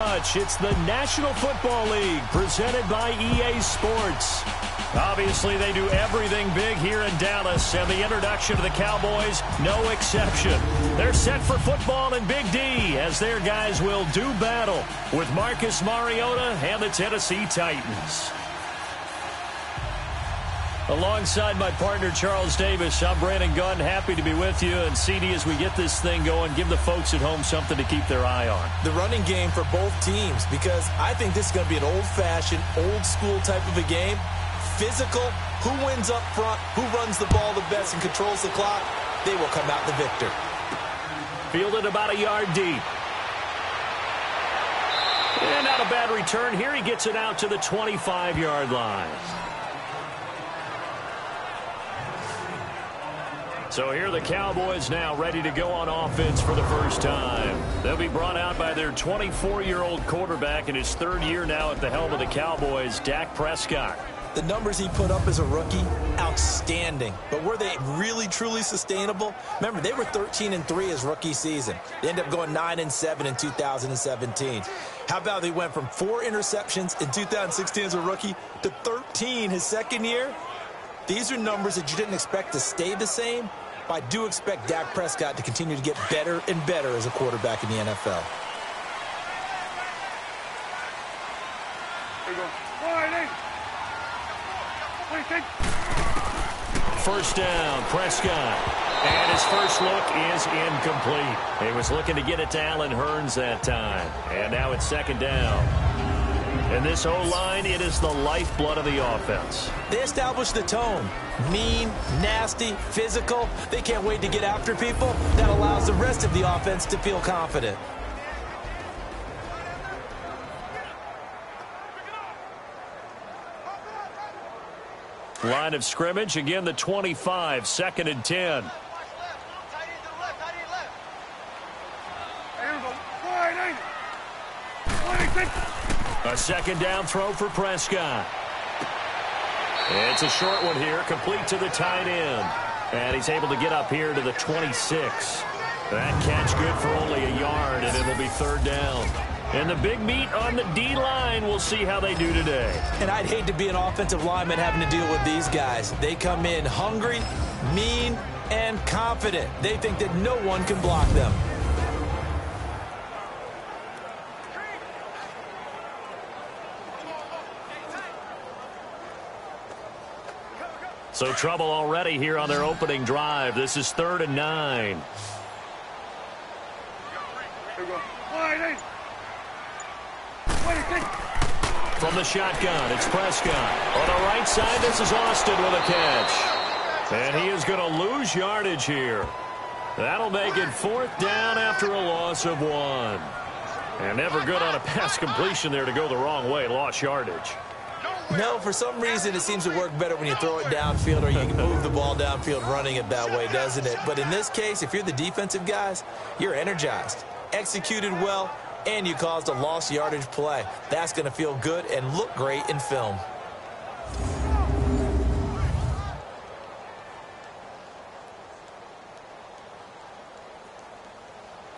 It's the National Football League presented by EA Sports. Obviously, they do everything big here in Dallas, and the introduction to the Cowboys, no exception. They're set for football in Big D as their guys will do battle with Marcus Mariota and the Tennessee Titans. Alongside my partner, Charles Davis, I'm Brandon Gunn. Happy to be with you. And CD, as we get this thing going, give the folks at home something to keep their eye on. The running game for both teams, because I think this is going to be an old-fashioned, old-school type of a game. Physical, who wins up front, who runs the ball the best and controls the clock, they will come out the victor. Fielded about a yard deep. And not a bad return. Here he gets it out to the 25-yard line. So here are the Cowboys now ready to go on offense for the first time. They'll be brought out by their 24-year-old quarterback in his third year now at the helm of the Cowboys, Dak Prescott. The numbers he put up as a rookie, outstanding. But were they really, truly sustainable? Remember, they were 13-3 his rookie season. They ended up going 9-7 in 2017. How about they went from 4 interceptions in 2016 as a rookie to 13 his second year? These are numbers that you didn't expect to stay the same, but I do expect Dak Prescott to continue to get better and better as a quarterback in the NFL. First down, Prescott. And his first look is incomplete. He was looking to get it to Allen Hurns that time. And now it's second down. And this O-line, it is the lifeblood of the offense. They established the tone. Mean, nasty, physical. They can't wait to get after people. That allows the rest of the offense to feel confident. Line of scrimmage, again the 25, 2nd and 10. A second down throw for Prescott. It's a short one here, complete to the tight end. And he's able to get up here to the 26. That catch good for only a yard, and it'll be third down. And the big meat on the D-line, we'll see how they do today. And I'd hate to be an offensive lineman having to deal with these guys. They come in hungry, mean, and confident. They think that no one can block them. So trouble already here on their opening drive. This is 3rd and 9. From the shotgun, it's Prescott. On the right side, this is Austin with a catch. And he is going to lose yardage here. That'll make it 4th down after a loss of 1. And never good on a pass completion there to go the wrong way. Lost yardage. No, for some reason it seems to work better when you throw it downfield or you can move the ball downfield running it that way, doesn't it? But in this case, if you're the defensive guys, you're energized, executed well, and you caused a lost yardage play. That's going to feel good and look great in film.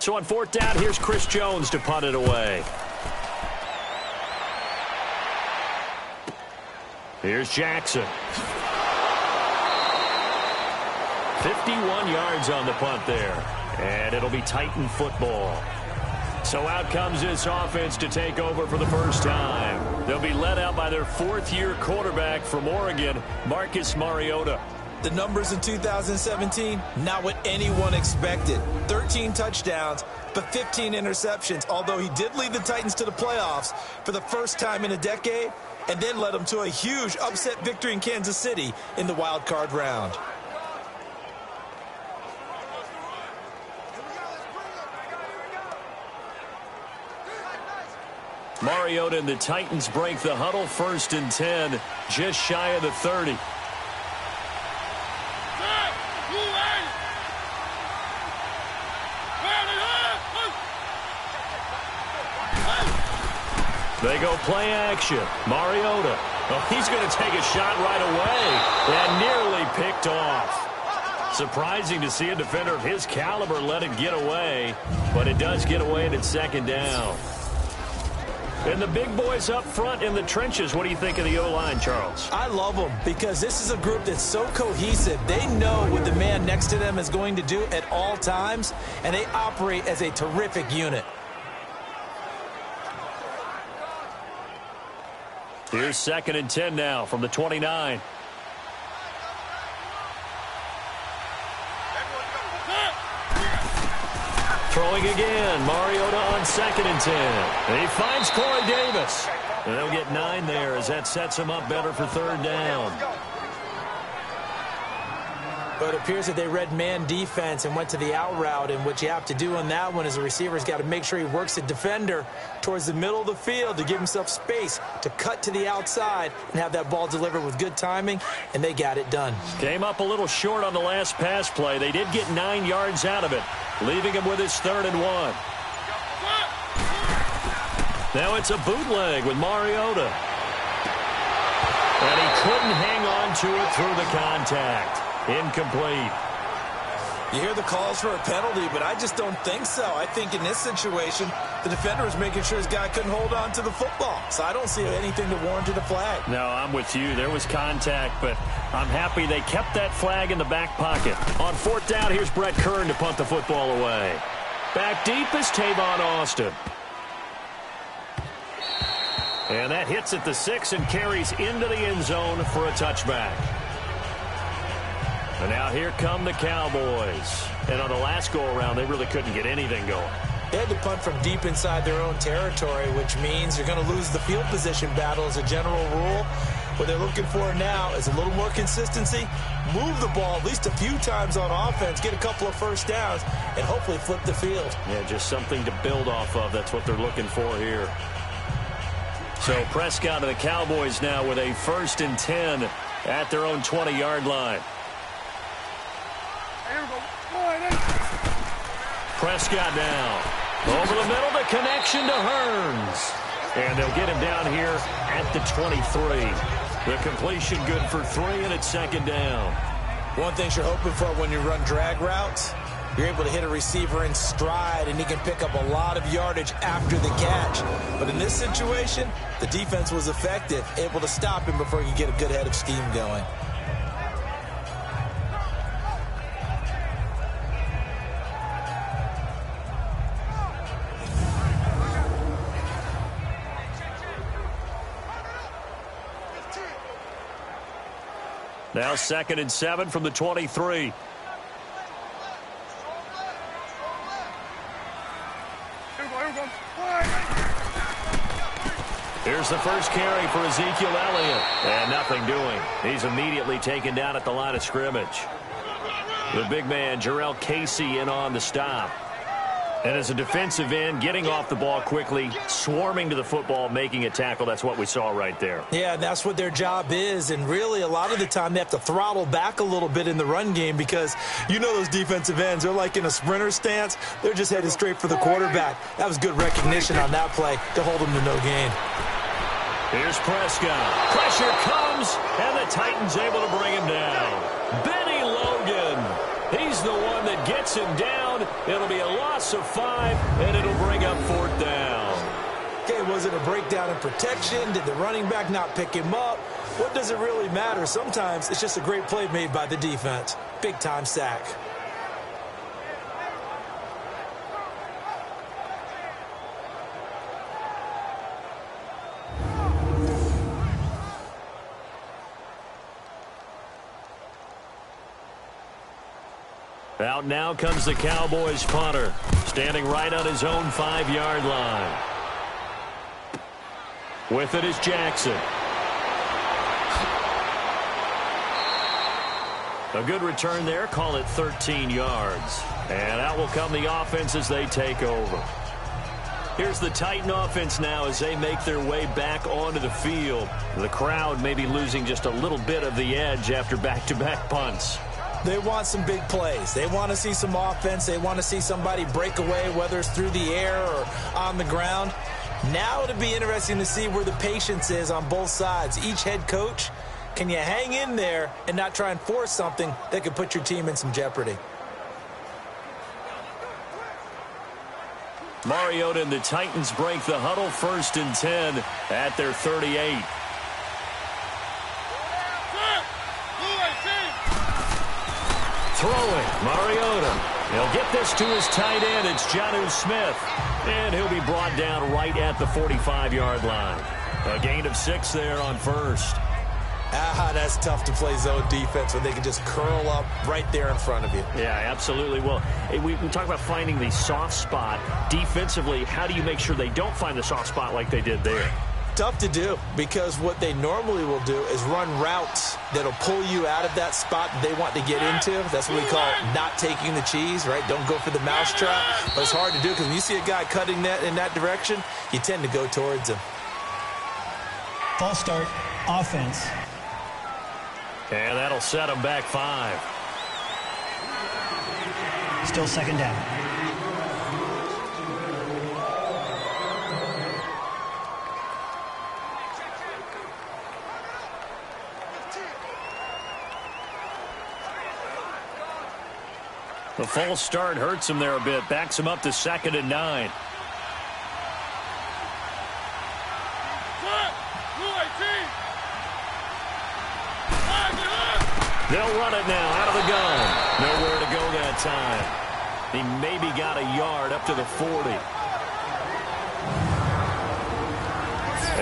So on 4th down, here's Chris Jones to punt it away. Here's Jackson. 51 yards on the punt there. And it'll be Titan football. So out comes this offense to take over for the first time. They'll be led out by their 4th-year quarterback from Oregon, Marcus Mariota. The numbers in 2017, not what anyone expected. 13 touchdowns, but 15 interceptions, although he did lead the Titans to the playoffs for the first time in a decade, and then led them to a huge upset victory in Kansas City in the wild card round. Mariota and the Titans break the huddle, 1st and 10, just shy of the 30. They go play action. Mariota. Oh, he's going to take a shot right away and nearly picked off. Surprising to see a defender of his caliber let it get away, but it does get away and it's 2nd down. And the big boys up front in the trenches, what do you think of the O-line, Charles? I love them because this is a group that's so cohesive. They know what the man next to them is going to do at all times, and they operate as a terrific unit. Here's 2nd and 10 now from the 29. Throwing again. Mariota on 2nd and 10. He finds Corey Davis. And they'll get 9 there as that sets him up better for 3rd down. But it appears that they read man defense and went to the out route. And what you have to do on that one is the receiver's got to make sure he works the defender towards the middle of the field to give himself space to cut to the outside and have that ball delivered with good timing, and they got it done. Came up a little short on the last pass play. They did get 9 yards out of it, leaving him with his 3rd and 1. Now it's a bootleg with Mariota. And he couldn't hang on to it through the contact. Incomplete. You hear the calls for a penalty, but I just don't think so. I think in this situation, the defender was making sure his guy couldn't hold on to the football. So I don't see anything to warrant a flag. No, I'm with you. There was contact, but I'm happy they kept that flag in the back pocket. On 4th down, here's Brett Kern to punt the football away. Back deep is Tavon Austin. And that hits at the 6 and carries into the end zone for a touchback. And now here come the Cowboys. And on the last go-around, they really couldn't get anything going. They had to punt from deep inside their own territory, which means you're going to lose the field position battle as a general rule. What they're looking for now is a little more consistency, move the ball at least a few times on offense, get a couple of first downs, and hopefully flip the field. Yeah, just something to build off of. That's what they're looking for here. So Prescott and the Cowboys now with a 1st and 10 at their own 20-yard line. Prescott now. Over the middle, the connection to Hearns. And they'll get him down here at the 23. The completion good for 3, and it's 2nd down. One thing you're hoping for when you run drag routes, you're able to hit a receiver in stride, and he can pick up a lot of yardage after the catch. But in this situation, the defense was effective, able to stop him before he could get a good head of steam going. Now 2nd and 7 from the 23. Here's the first carry for Ezekiel Elliott. And nothing doing. He's immediately taken down at the line of scrimmage. The big man, Jarrell Casey, in on the stop. And as a defensive end, getting off the ball quickly, swarming to the football, making a tackle. That's what we saw right there. Yeah, that's what their job is. And really, a lot of the time, they have to throttle back a little bit in the run game because you know those defensive ends, they're like in a sprinter stance. They're just headed straight for the quarterback. That was good recognition on that play to hold them to no gain. Here's Prescott. Pressure comes, and the Titans able to bring him down. Benny Logan. He's the one that gets him down. It'll be a loss of 5, and it'll bring up 4th down. Okay, was it a breakdown in protection? Did the running back not pick him up? What does it really matter? Sometimes it's just a great play made by the defense. Big-time sack. Out now comes the Cowboys punter, standing right on his own 5-yard line. With it is Jackson. A good return there, call it 13 yards. And out will come the offense as they take over. Here's the Titan offense now as they make their way back onto the field. The crowd may be losing just a little bit of the edge after back-to-back punts. They want some big plays. They want to see some offense. They want to see somebody break away, whether it's through the air or on the ground. Now it'll be interesting to see where the patience is on both sides. Each head coach, can you hang in there and not try and force something that could put your team in some jeopardy? Mariota and the Titans break the huddle, 1st and 10 at their 38. Throwing, Mariota. He'll get this to his tight end. It's Jonnu Smith. And he'll be brought down right at the 45-yard line. A gain of 6 there on 1st. That's tough to play zone defense when they can just curl up right there in front of you. Yeah, absolutely. Well, we talk about finding the soft spot. Defensively, how do you make sure they don't find the soft spot like they did there? Tough to do, because what they normally will do is run routes that'll pull you out of that spot that they want to get into. That's what we call not taking the cheese, right? Don't go for the mousetrap. But it's hard to do because when you see a guy cutting that in that direction, you tend to go towards him. False start, offense. And that'll set them back 5. Still 2nd down. The false start hurts him there a bit. Backs him up to 2nd and 9. They'll run it now out of the gun. Nowhere to go that time. He maybe got a yard up to the 40.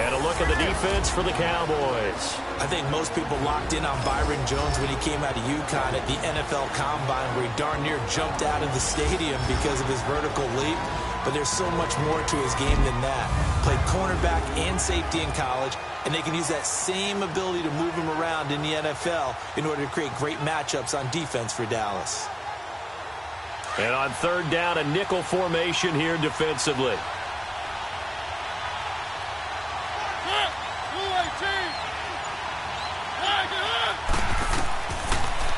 And a look at the defense for the Cowboys. I think most people locked in on Byron Jones when he came out of UConn at the NFL Combine, where he darn near jumped out of the stadium because of his vertical leap. But there's so much more to his game than that. Played cornerback and safety in college, and they can use that same ability to move him around in the NFL in order to create great matchups on defense for Dallas. And on 3rd down, a nickel formation here defensively.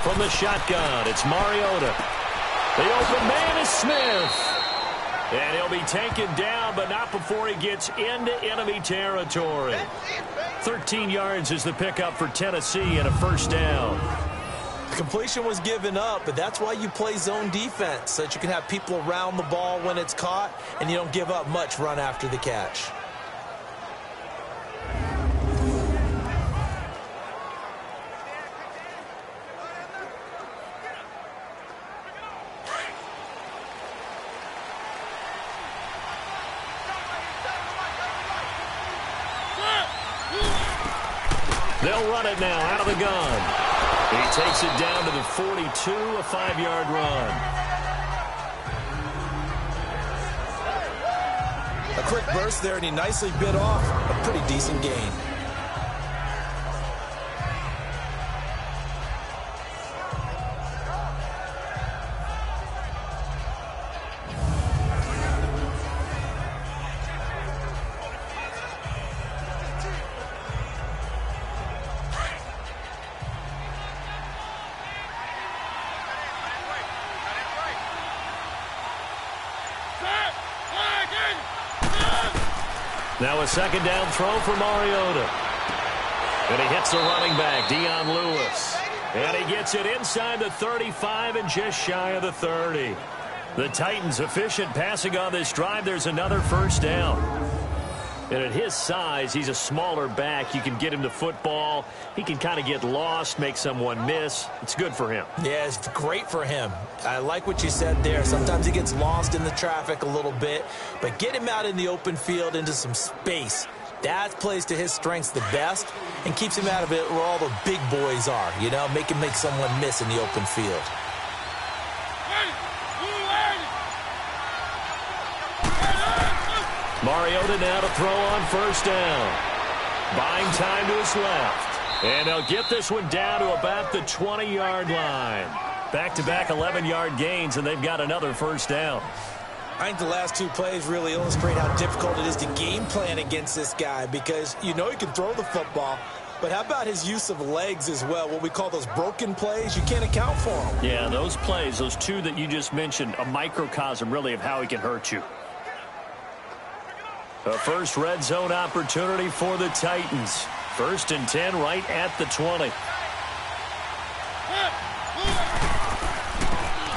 From the shotgun, it's Mariota. The open man is Smith. And he'll be taken down, but not before he gets into enemy territory. 13 yards is the pickup for Tennessee and a 1st down. The completion was given up, but that's why you play zone defense, so that you can have people around the ball when it's caught, and you don't give up much run after the catch. They'll run it now out of the gun. He takes it down to the 42, a 5-yard run. A quick burst there, and he nicely bit off a pretty decent gain. Now a 2nd down throw for Mariota. And he hits the running back, Dion Lewis. And he gets it inside the 35 and just shy of the 30. The Titans efficient passing on this drive. There's another 1st down. And at his size, he's a smaller back. You can get him the football. He can kind of get lost, make someone miss. It's good for him. Yeah, it's great for him. I like what you said there. Sometimes he gets lost in the traffic a little bit, but get him out in the open field into some space. That plays to his strengths the best and keeps him out of it where all the big boys are, you know, make someone miss in the open field. Mariota now to throw on 1st down. Buying time to his left. And they'll get this one down to about the 20-yard line. Back-to-back 11-yard gains, and they've got another 1st down. I think the last 2 plays really illustrate how difficult it is to game plan against this guy, because you know he can throw the football, but how about his use of legs as well? What we call those broken plays, you can't account for them. Yeah, those plays, those 2 that you just mentioned, a microcosm really of how he can hurt you. A first red zone opportunity for the Titans. 1st and 10 right at the 20.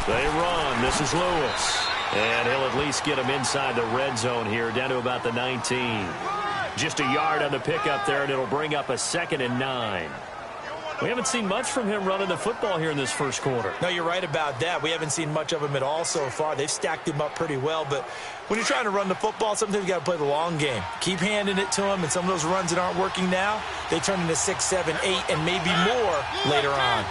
They run. This is Lewis. And he'll at least get him inside the red zone here, down to about the 19. Just a yard on the pickup there, and it'll bring up a 2nd and 9. We haven't seen much from him running the football here in this first quarter. No, you're right about that. We haven't seen much of him at all so far. They've stacked him up pretty well, but when you're trying to run the football, sometimes you got to play the long game. Keep handing it to him, and some of those runs that aren't working now, they turn into 6, 7, 8, and maybe more later on.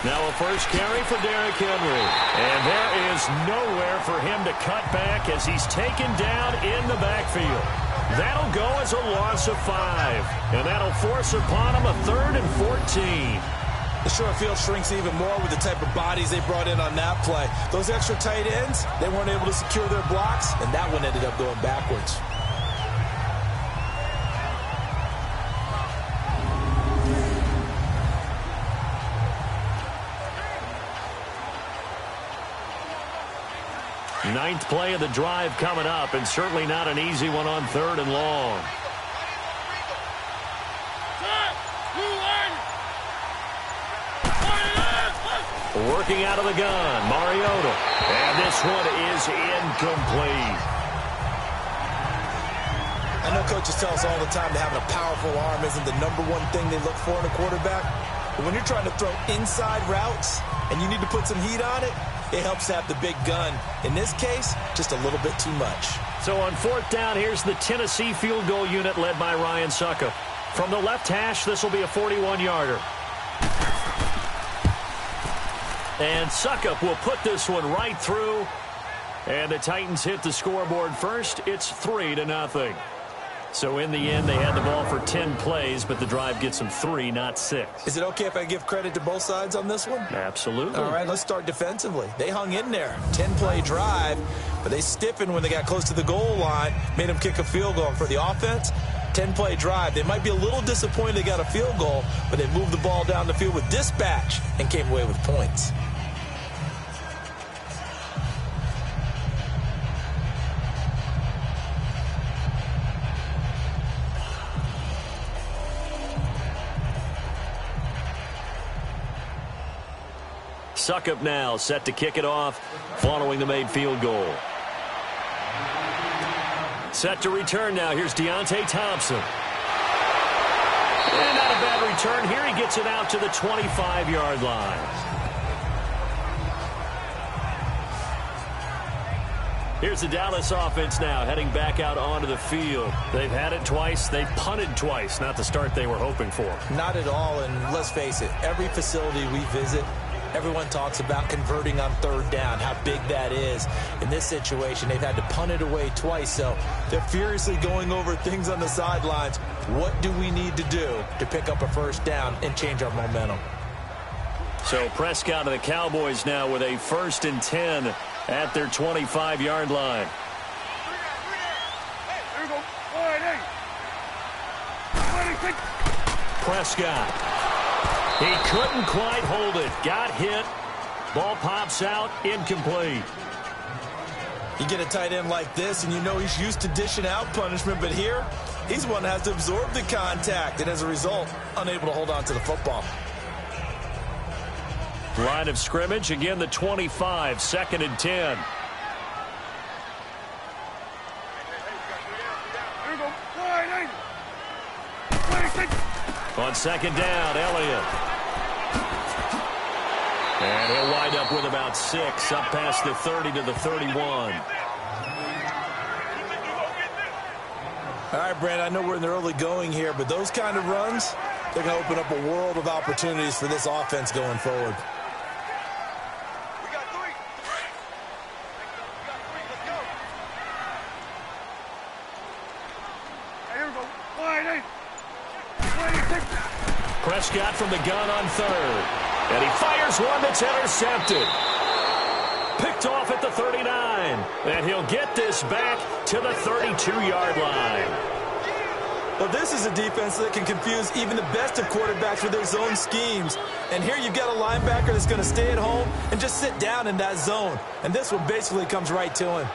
Now a first carry for Derrick Henry. And there is nowhere for him to cut back as he's taken down in the backfield. That'll go as a loss of 5. And that'll force upon him a 3rd and 14. The short field shrinks even more with the type of bodies they brought in on that play. Those extra tight ends, they weren't able to secure their blocks, and that one ended up going backwards. Ninth play of the drive coming up, and certainly not an easy one on 3rd and long. Working out of the gun, Mariota. And this one is incomplete. I know coaches tell us all the time that having a powerful arm isn't the #1 thing they look for in a quarterback. But when you're trying to throw inside routes and you need to put some heat on it, it helps to have the big gun. In this case, just a little bit too much. So on 4th down, here's the Tennessee field goal unit led by Ryan Suckup. From the left hash, this will be a 41-yarder. And Suckup will put this one right through. And the Titans hit the scoreboard first. It's 3-0. So in the end, they had the ball for 10 plays, but the drive gets them 3, not 6. Is it okay if I give credit to both sides on this one? Absolutely. All right, let's start defensively. They hung in there. 10-play drive, but they stiffened when they got close to the goal line, made them kick a field goal. And for the offense, 10-play drive. They might be a little disappointed they got a field goal, but they moved the ball down the field with dispatch and came away with points. Suckup now set to kick it off following the made field goal. Set to return now. Here's Deontay Thompson. And not a bad return here. He gets it out to the 25-yard line. Here's the Dallas offense now heading back out onto the field. They've had it twice. They've punted twice. Not the start they were hoping for. Not at all, and let's face it, every facility we visit, everyone talks about converting on 3rd down, how big that is. In this situation, they've had to punt it away twice, so they're furiously going over things on the sidelines. What do we need to do to pick up a 1st down and change our momentum? So Prescott of the Cowboys now with a 1st and 10 at their 25-yard line. Prescott. He couldn't quite hold it. Got hit. Ball pops out. Incomplete. You get a tight end like this, and you know he's used to dishing out punishment, but here, he's one that has to absorb the contact, and as a result, unable to hold on to the football. Line of scrimmage, again the 25, 2nd and 10. On 2nd down, Elliott. And he'll wind up with about 6, up past the 30 to the 31. All right, Brand, I know we're in the early going here, but those kind of runs, they're going to open up a world of opportunities for this offense going forward. Prescott from the gun on 3rd. And he fires one that's intercepted. Picked off at the 39. And he'll get this back to the 32-yard line. Well, this is a defense that can confuse even the best of quarterbacks with their zone schemes. And here you've got a linebacker that's going to stay at home and just sit down in that zone. And this one basically comes right to him.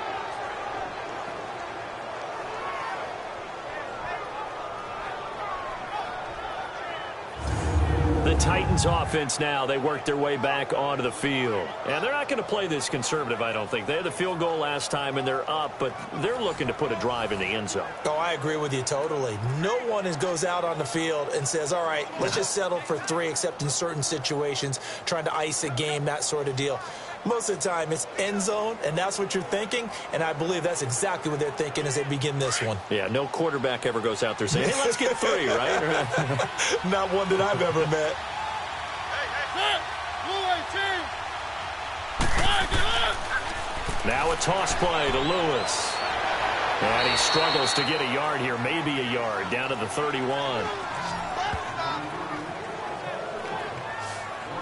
The the Titans offense now. They work their way back onto the field. And they're not going to play this conservative, I don't think. They had the field goal last time, and they're up, but they're looking to put a drive in the end zone. Oh, I agree with you totally. No one goes out on the field and says, all right, let's just settle for 3, except in certain situations, trying to ice a game, that sort of deal. Most of the time, it's end zone, and that's what you're thinking, and I believe that's exactly what they're thinking as they begin this one. Yeah, no quarterback ever goes out there saying, hey, let's get 3, right? Not one that I've ever met. Now a toss play to Lewis. And he struggles to get a yard here, maybe a yard, down to the 31.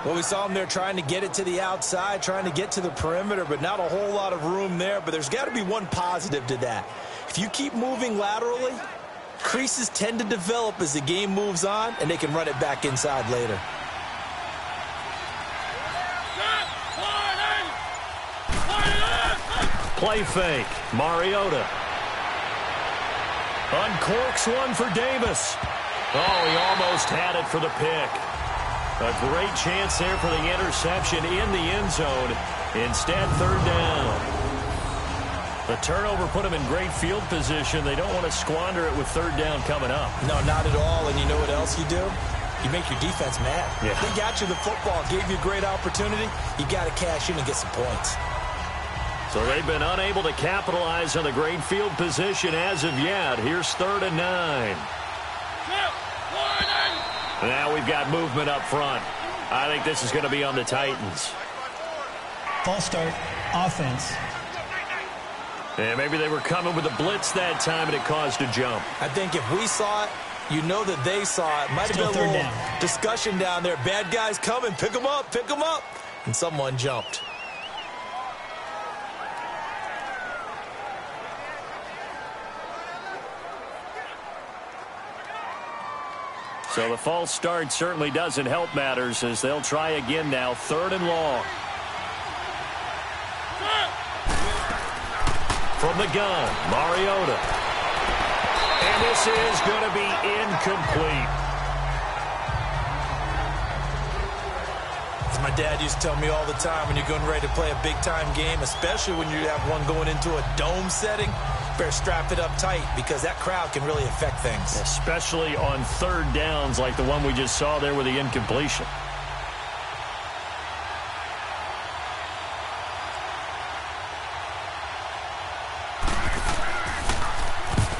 Well, we saw him there trying to get it to the outside, trying to get to the perimeter, but not a whole lot of room there. But there's got to be one positive to that. If you keep moving laterally, creases tend to develop as the game moves on, and they can run it back inside later. Play fake. Mariota. Uncorks one for Davis. Oh, he almost had it for the pick. A great chance there for the interception in the end zone. Instead, 3rd down. The turnover put them in great field position. They don't want to squander it with 3rd down coming up. No, not at all. And you know what else you do? You make your defense mad. Yeah. They got you the football, gave you a great opportunity. You got to cash in and get some points. So they've been unable to capitalize on the great field position as of yet. Here's 3rd and 9. Now we've got movement up front. I think this is going to be on the Titans. False start, offense. And maybe they were coming with a blitz that time, and it caused a jump. I think if we saw it, you know that they saw it. Might have been a little discussion down there. Bad guys coming. Pick them up. Pick them up. And someone jumped. So the false start certainly doesn't help matters as they'll try again now. 3rd and long. From the gun, Mariota. And this is going to be incomplete. As my dad used to tell me all the time, when you're going ready to play a big-time game, especially when you have one going into a dome setting, better strap it up tight because that crowd can really affect things. Especially on 3rd downs like the one we just saw there with the incompletion.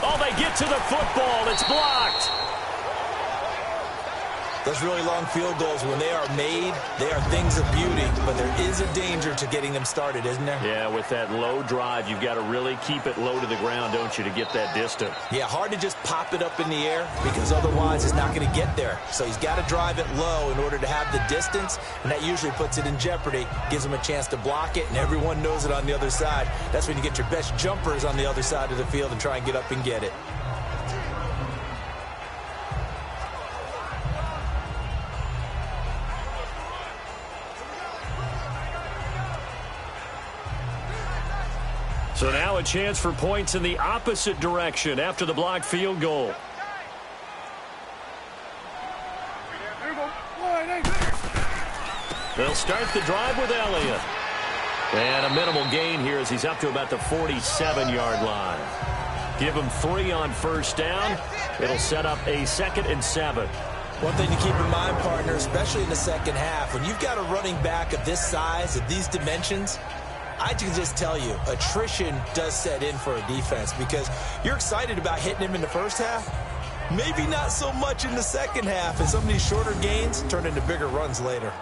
Oh, they get to the football. It's blocked. Those really long field goals, when they are made, they are things of beauty, but there is a danger to getting them started, isn't there? Yeah, with that low drive, you've got to really keep it low to the ground, don't you, to get that distance. Yeah, hard to just pop it up in the air because otherwise it's not going to get there. So he's got to drive it low in order to have the distance, and that usually puts it in jeopardy, gives him a chance to block it, and everyone knows it on the other side. That's when you get your best jumpers on the other side of the field and try and get up and get it. So now a chance for points in the opposite direction after the blocked field goal. They'll start the drive with Elliott. And a minimal gain here as he's up to about the 47-yard line. Give him 3 on 1st down. It'll set up a 2nd and 7. One thing to keep in mind, partner, especially in the second half, when you've got a running back of this size, of these dimensions, I can just tell you, attrition does set in for a defense because you're excited about hitting him in the first half. Maybe not so much in the second half, and some of these shorter gains turn into bigger runs later.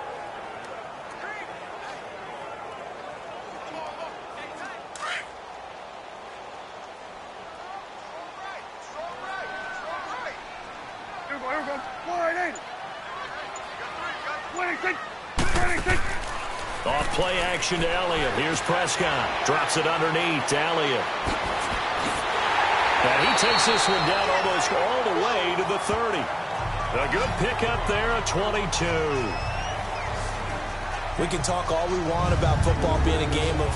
Off play action to Elliott. Here's Prescott. Drops it underneath to Elliott. And he takes this one down almost all the way to the 30. A good pickup there at 22. We can talk all we want about football being a game of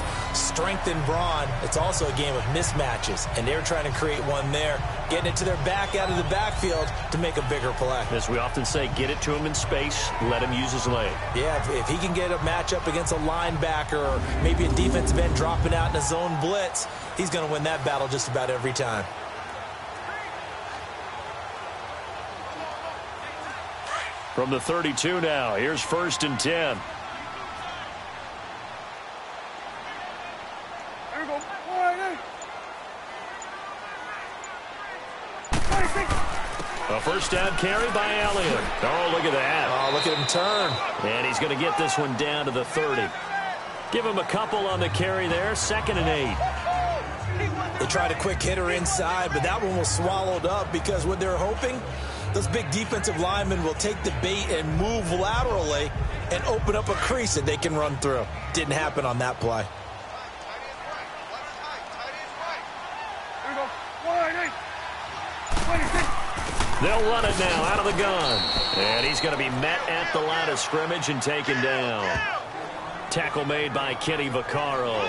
strength and brawn. It's also a game of mismatches, and they're trying to create one there, getting it to their back out of the backfield to make a bigger play. As we often say, get it to him in space, let him use his leg. Yeah, if he can get a matchup against a linebacker or maybe a defensive end dropping out in a zone blitz, he's going to win that battle just about every time. From the 32 now, here's 1st and 10. A first down carry by Elliott. Oh, look at that. Oh, look at him turn. And he's going to get this one down to the 30. Give him a couple on the carry there. 2nd and 8. They tried a quick hitter inside, but that one was swallowed up because what they're hoping, those big defensive linemen will take the bait and move laterally and open up a crease that they can run through. Didn't happen on that play. They'll run it now out of the gun. And he's going to be met at the line of scrimmage and taken down. Tackle made by Kenny Vaccaro.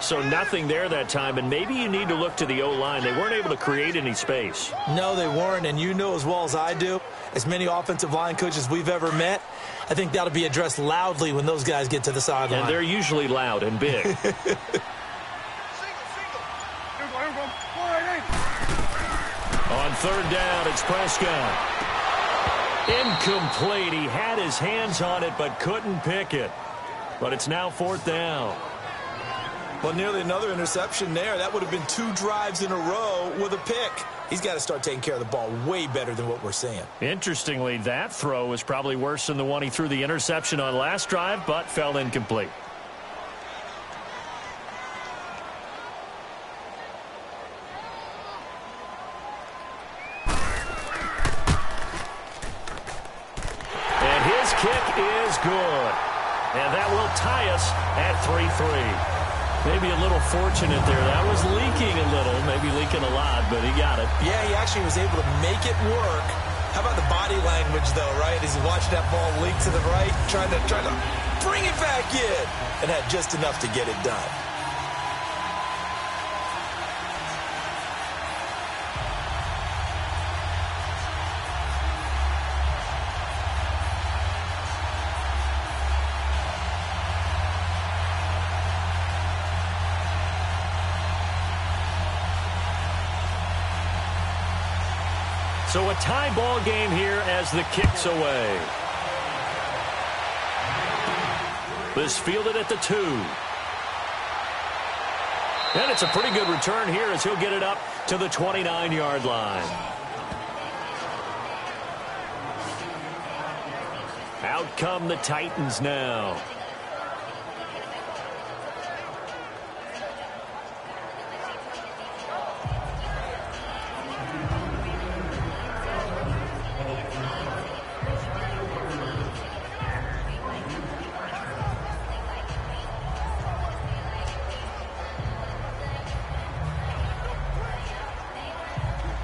So nothing there that time, and maybe you need to look to the O-line. They weren't able to create any space. No, they weren't, and you know as well as I do, as many offensive line coaches we've ever met, I think that'll be addressed loudly when those guys get to the sideline. And they're usually loud and big. On 3rd down, it's Prescott. Incomplete. He had his hands on it but couldn't pick it. But it's now 4th down. Well, nearly another interception there. That would have been 2 drives in a row with a pick. He's got to start taking care of the ball way better than what we're seeing. Interestingly, that throw was probably worse than the one he threw the interception on last drive, but fell incomplete. And his kick is good. And that will tie us at 3-3. Maybe a little fortunate there. That was leaking a little, maybe leaking a lot, but he got it. Yeah, he actually was able to make it work. How about the body language, though, right? As he watched that ball leak to the right, trying to bring it back in, and had just enough to get it done. So a tie ball game here as the kick's away. This fielded at the 2. And it's a pretty good return here as he'll get it up to the 29-yard line. Out come the Titans now.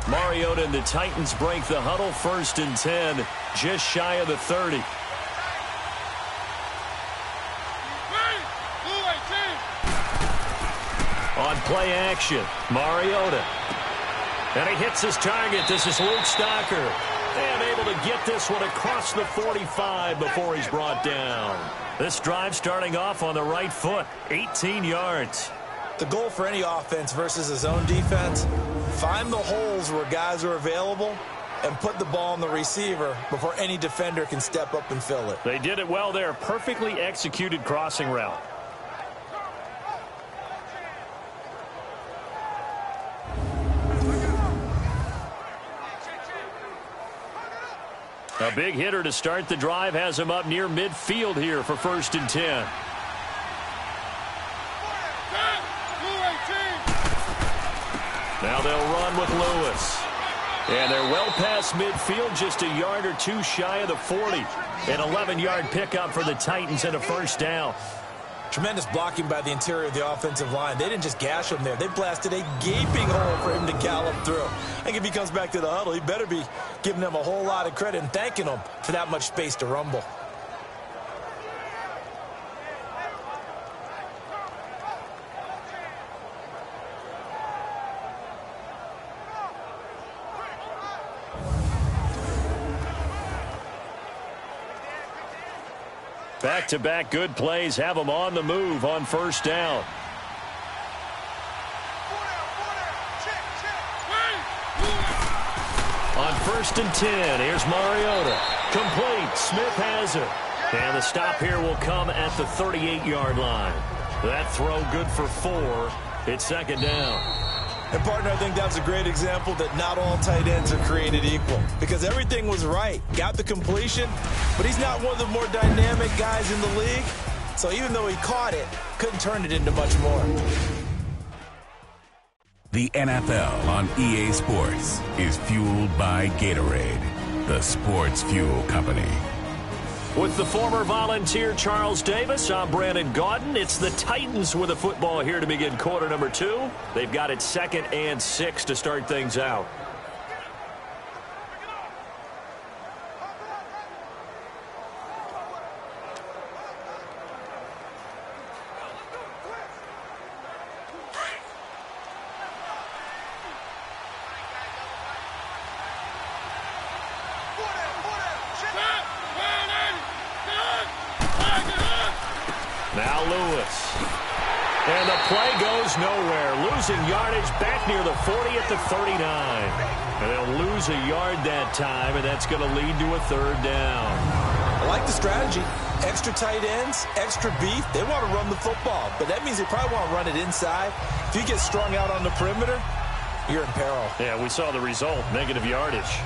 Mariota and the Titans break the huddle. 1st and 10, just shy of the 30. On play action, Mariota. And he hits his target. This is Luke Stocker. And able to get this one across the 45 before he's brought down. This drive starting off on the right foot, 18 yards. The goal for any offense versus a zone defense, find the holes where guys are available and put the ball on the receiver before any defender can step up and fill it. They did it well there. Perfectly executed crossing route. A big hitter to start the drive has him up near midfield here for 1st and 10. Now they'll run with Lewis. And they're well past midfield, just a yard or 2 shy of the 40. An 11-yard pickup for the Titans and a 1st down. Tremendous blocking by the interior of the offensive line. They didn't just gash him there. They blasted a gaping hole for him to gallop through. I think if he comes back to the huddle, he better be giving them a whole lot of credit and thanking them for that much space to rumble. Back-to-back good plays have them on the move on first down. On 1st and 10, here's Mariota. Complete. Smith has it. And the stop here will come at the 38-yard line. That throw good for 4. It's second down. And, partner, I think that's a great example that not all tight ends are created equal. Because everything was right. Got the completion, but he's not one of the more dynamic guys in the league. So even though he caught it, couldn't turn it into much more. The NFL on EA Sports is fueled by Gatorade, the sports fuel company. With the former Volunteer Charles Davis, I'm Brandon Gaudin. It's the Titans with the football here to begin quarter number 2. They've got it 2nd and 6 to start things out. Now Lewis. And the play goes nowhere. Losing yardage back near the 40 at the 39. And they'll lose a yard that time, and that's going to lead to a 3rd down. I like the strategy. Extra tight ends, extra beef. They want to run the football, but that means they probably want to run it inside. If you get strung out on the perimeter, you're in peril. Yeah, we saw the result, negative yardage.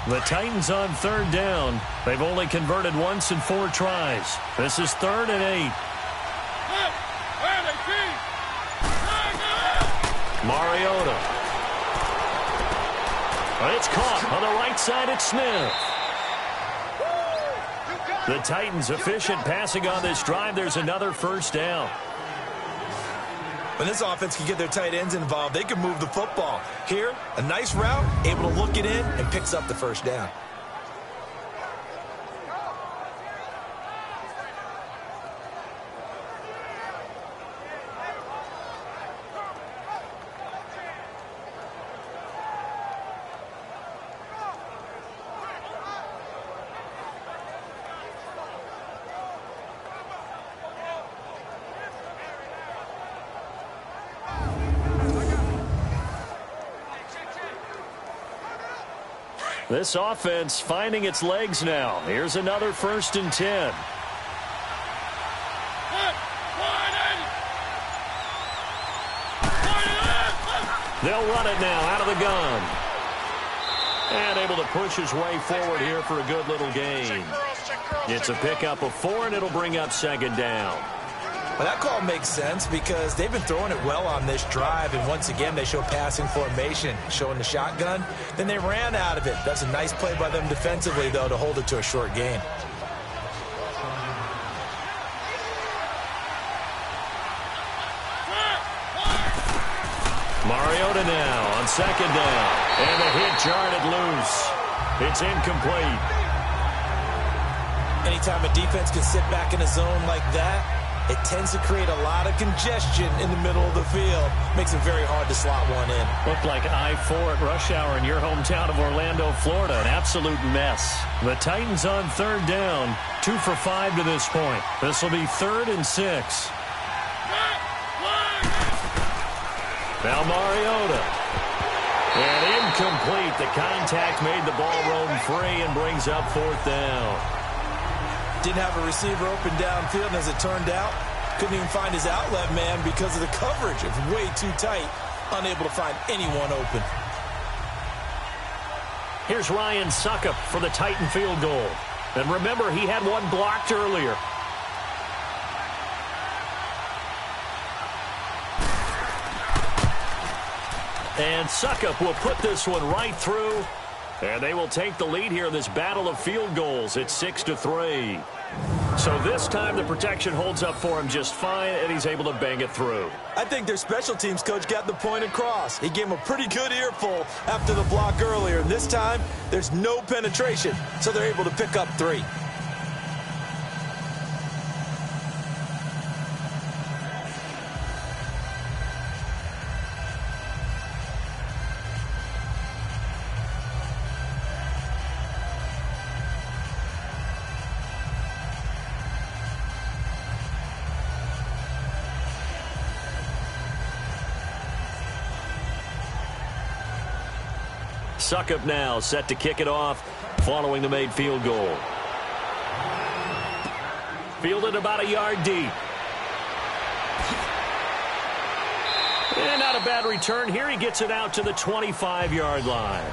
The Titans on 3rd down. They've only converted once in 4 tries. This is 3rd and 8. Mariota. It's caught on the right side at Smith. The Titans efficient passing on this drive. There's another 1st down. When this offense can get their tight ends involved, they can move the football. Here, a nice route, able to look it in, and picks up the 1st down. This offense finding its legs now. Here's another 1st and 10. They'll run it now out of the gun. And able to push his way forward here for a good little gain. It's a pickup of 4, and it'll bring up 2nd down. Well, that call makes sense because they've been throwing it well on this drive, and once again they show passing formation, showing the shotgun. Then they ran out of it. That's a nice play by them defensively, though, to hold it to a short gain. Mariota now on 2nd down. And the hit jarred it loose. It's incomplete. Anytime a defense can sit back in a zone like that, it tends to create a lot of congestion in the middle of the field. Makes it very hard to slot one in. Looked like I-4 at rush hour in your hometown of Orlando, Florida. An absolute mess. The Titans on 3rd down. 2 for 5 to this point. This will be 3rd and 6. Now Mariota. And incomplete. The contact made the ball roam free and brings up 4th down. Didn't have a receiver open downfield, and as it turned out, couldn't even find his outlet man because of the coverage. It was way too tight, unable to find anyone open. Here's Ryan Suckup for the Titan field goal. And remember, he had one blocked earlier. And Suckup will put this one right through. And they will take the lead here in this battle of field goals. It's 6-3. So this time the protection holds up for him just fine, and he's able to bang it through. I think their special teams coach got the point across. He gave him a pretty good earful after the block earlier. And this time, there's no penetration, so they're able to pick up 3. Suckup now set to kick it off following the made field goal. Fielded about a yard deep. And not a bad return here. He gets it out to the 25-yard line.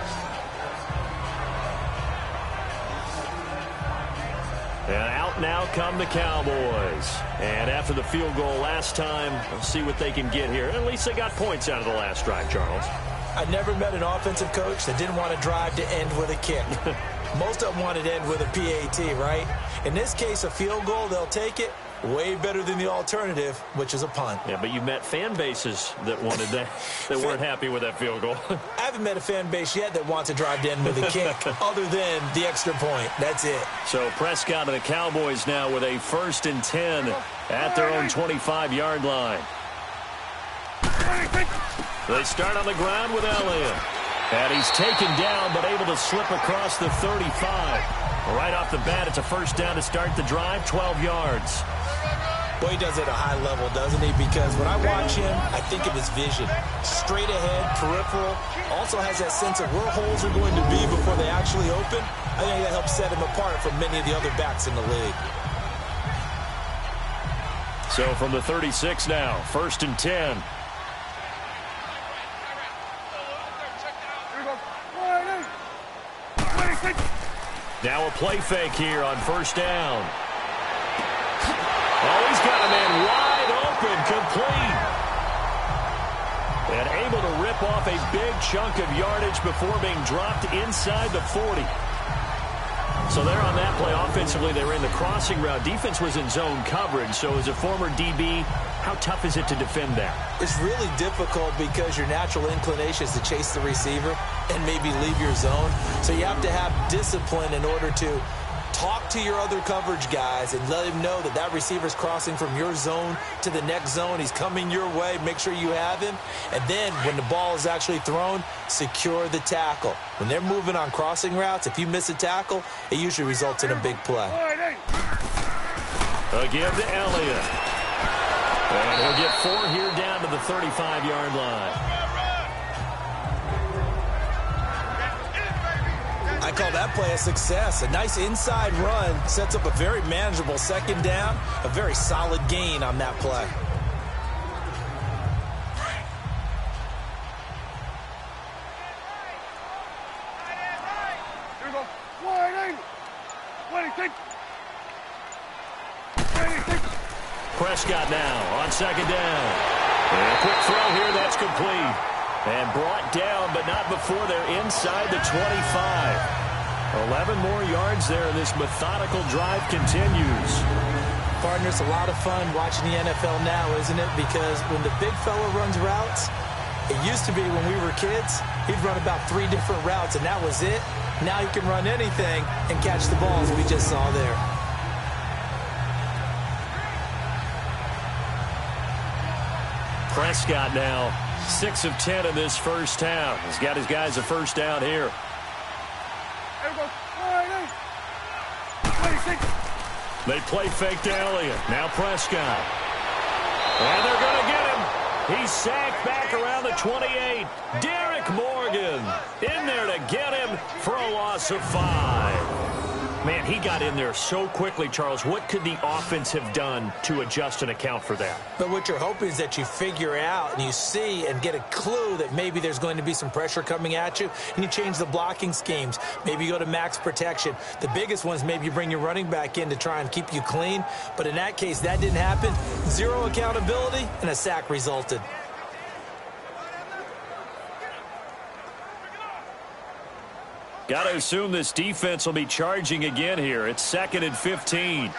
And out now come the Cowboys. And after the field goal last time, we'll see what they can get here. At least they got points out of the last drive, Charles. I never met an offensive coach that didn't want to drive to end with a kick. Most of them wanted to end with a PAT, right? In this case, a field goal, they'll take it. Way better than the alternative, which is a punt. Yeah, but you met fan bases that wanted that, that weren't happy with that field goal. I haven't met a fan base yet that wants to drive to end with a kick other than the extra point. That's it. So Prescott and the Cowboys now with a 1st and 10 at their own 25-yard line. They start on the ground with Elliott. And he's taken down but able to slip across the 35. Right off the bat, it's a 1st down to start the drive, 12 yards. Well, he does it at a high level, doesn't he? Because when I watch him, I think of his vision. Straight ahead, peripheral. Also has that sense of where holes are going to be before they actually open. I think that helps set him apart from many of the other backs in the league. So from the 36 now, 1st and 10. Now a play fake here on 1st down. Oh, he's got a man wide open, complete. And able to rip off a big chunk of yardage before being dropped inside the 40. So there on that play, offensively, they were in the crossing route. Defense was in zone coverage. So as a former DB, how tough is it to defend that? It's really difficult because your natural inclination is to chase the receiver and maybe leave your zone. So you have to have discipline in order to talk to your other coverage guys and let him know that that receiver's crossing from your zone to the next zone. He's coming your way. Make sure you have him. And then when the ball is actually thrown, secure the tackle. When they're moving on crossing routes, if you miss a tackle, it usually results in a big play. Again to Elliott. And he'll get 4 here down to the 35-yard line. I call that play a success. A nice inside run sets up a very manageable 2nd down. A very solid gain on that play. Here we go. 26. Prescott now on 2nd down. And a quick throw here, that's complete. And brought down, but not before they're inside the 25. 11 more yards there, and this methodical drive continues. Partner, it's a lot of fun watching the NFL now, isn't it? Because when the big fella runs routes, it used to be when we were kids, he'd run about 3 different routes, and that was it. Now he can run anything and catch the balls we just saw there. Prescott now 6 of 10 in this 1st half. He's got his guys a 1st down here. They play fake to Elliott. Now Prescott. And they're going to get him. He's sacked back around the 28. Derek Morgan in there to get him for a loss of 5. Man, he got in there so quickly, Charles. What could the offense have done to adjust and account for that? But what you're hoping is that you figure out and you see and get a clue that maybe there's going to be some pressure coming at you, and you change the blocking schemes. Maybe you go to max protection. The biggest one is maybe you bring your running back in to try and keep you clean. But in that case, that didn't happen. 0 accountability, and a sack resulted. Got to assume this defense will be charging again here. It's 2nd and 15.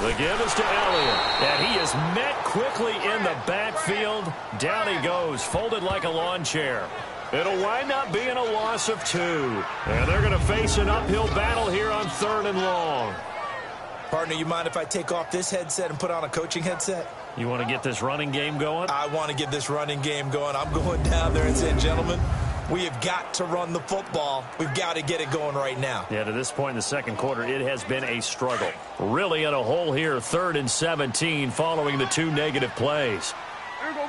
The give is to Elliott. And he is met quickly in the backfield. Down he goes, folded like a lawn chair. It'll wind up being a loss of 2. And they're going to face an uphill battle here on 3rd and long. Partner, you mind if I take off this headset and put on a coaching headset? You want to get this running game going? I want to get this running game going. I'm going down there and saying, gentlemen, we have got to run the football. We've got to get it going right now. Yeah, to this point in the 2nd quarter, it has been a struggle. Really in a hole here, 3rd and 17 following the 2 negative plays. Here we go.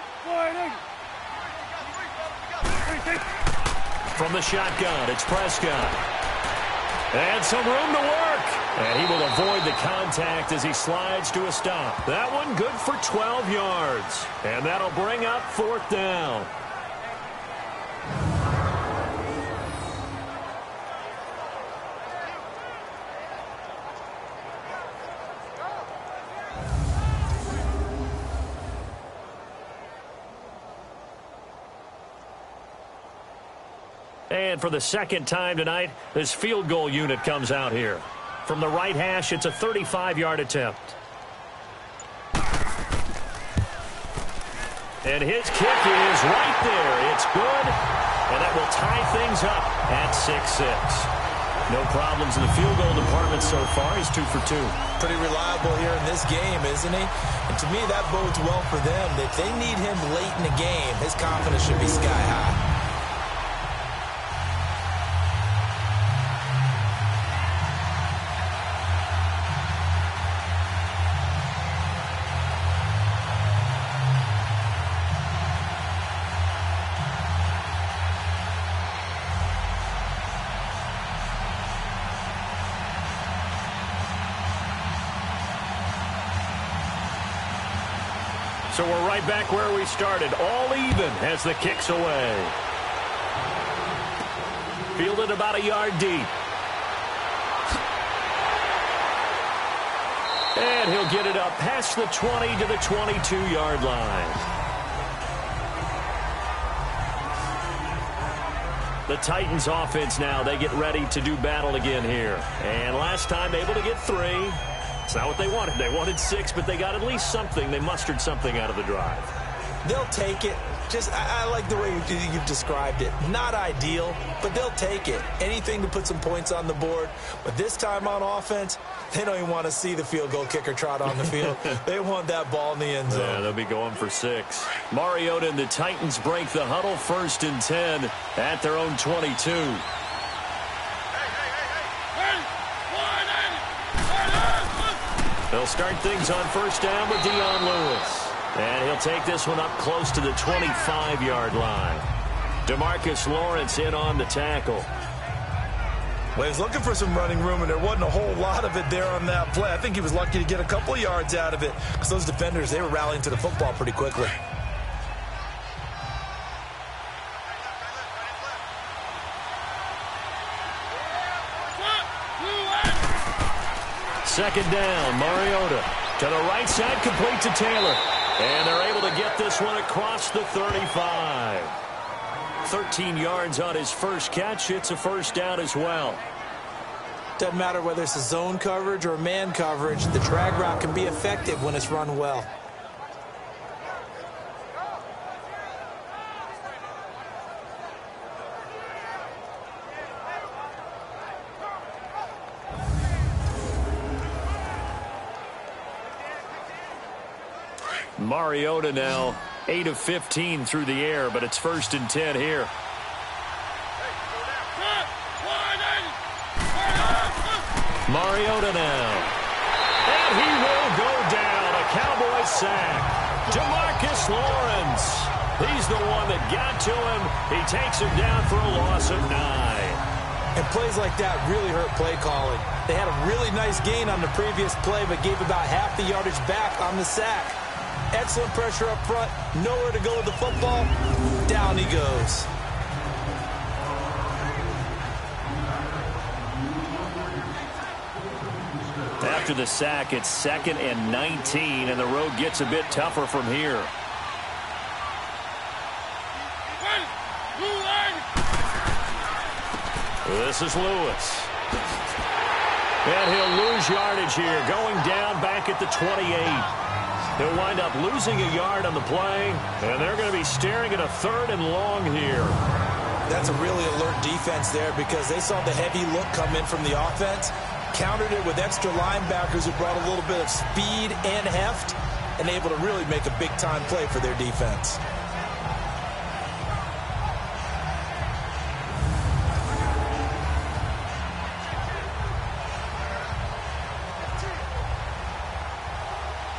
From the shotgun, it's Prescott. And some room to work. And he will avoid the contact as he slides to a stop. That one good for 12 yards. And that'll bring up 4th down. And for the second time tonight, this field goal unit comes out here. From the right hash, it's a 35-yard attempt. And his kick is right there. It's good, and that will tie things up at 6-6. No problems in the field goal department so far. He's 2 for 2. Pretty reliable here in this game, isn't he? And to me, that bodes well for them. If they need him late in the game, his confidence should be sky high. So we're right back where we started, all even as the kick's away. Fielded about a yard deep. And he'll get it up past the 20 to the 22-yard line. The Titans offense now, they get ready to do battle again here. And last time able to get 3. It's not what they wanted. They wanted 6, but they got at least something. They mustered something out of the drive. They'll take it. I like the way you've described it. Not ideal, but they'll take it. Anything to put some points on the board. But this time on offense, they don't even want to see the field goal kicker trot on the field. They want that ball in the end zone. Yeah, they'll be going for 6. Mariota and the Titans break the huddle, 1st and 10 at their own 22. They'll start things on 1st down with Dion Lewis. And he'll take this one up close to the 25-yard line. DeMarcus Lawrence in on the tackle. Well, he's looking for some running room, and there wasn't a whole lot of it there on that play. I think he was lucky to get a couple of yards out of it because those defenders, they were rallying to the football pretty quickly. Second down, Mariota to the right side, complete to Taylor. And they're able to get this one across the 35. 13 yards on his first catch. It's a 1st down as well. Doesn't matter whether it's a zone coverage or man coverage. The drag route can be effective when it's run well. Mariota now 8 of 15 through the air, but it's 1st and 10 here. Mariota now. And he will go down. A Cowboys sack. DeMarcus Lawrence. He's the one that got to him. He takes him down for a loss of 9. And plays like that really hurt play calling. They had a really nice gain on the previous play, but gave about half the yardage back on the sack. Excellent pressure up front. Nowhere to go with the football. Down he goes. After the sack, it's 2nd and 19, and the road gets a bit tougher from here. This is Lewis. And he'll lose yardage here, going down back at the 28. He'll wind up losing a yard on the play, and they're going to be staring at a 3rd and long here. That's a really alert defense there because they saw the heavy look come in from the offense, countered it with extra linebackers who brought a little bit of speed and heft, and able to really make a big-time play for their defense.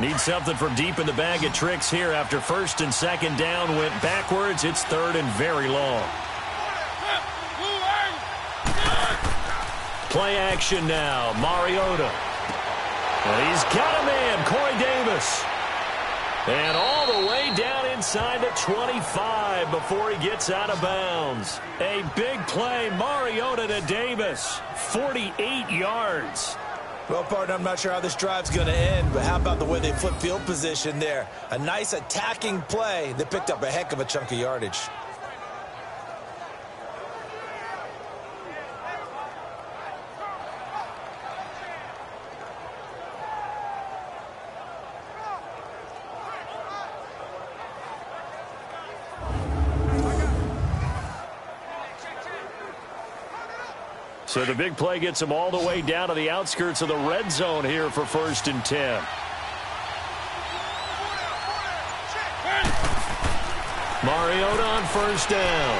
Need something from deep in the bag of tricks here after 1st and 2nd down went backwards. It's 3rd and very long. Play action now. Mariota. And he's got a man, Corey Davis. And all the way down inside the 25 before he gets out of bounds. A big play, Mariota to Davis. 48 yards. Well, partner, I'm not sure how this drive's going to end, but how about the way they flip field position there? A nice attacking play that picked up a heck of a chunk of yardage. So the big play gets him all the way down to the outskirts of the red zone here for 1st and 10. Mariota on 1st down.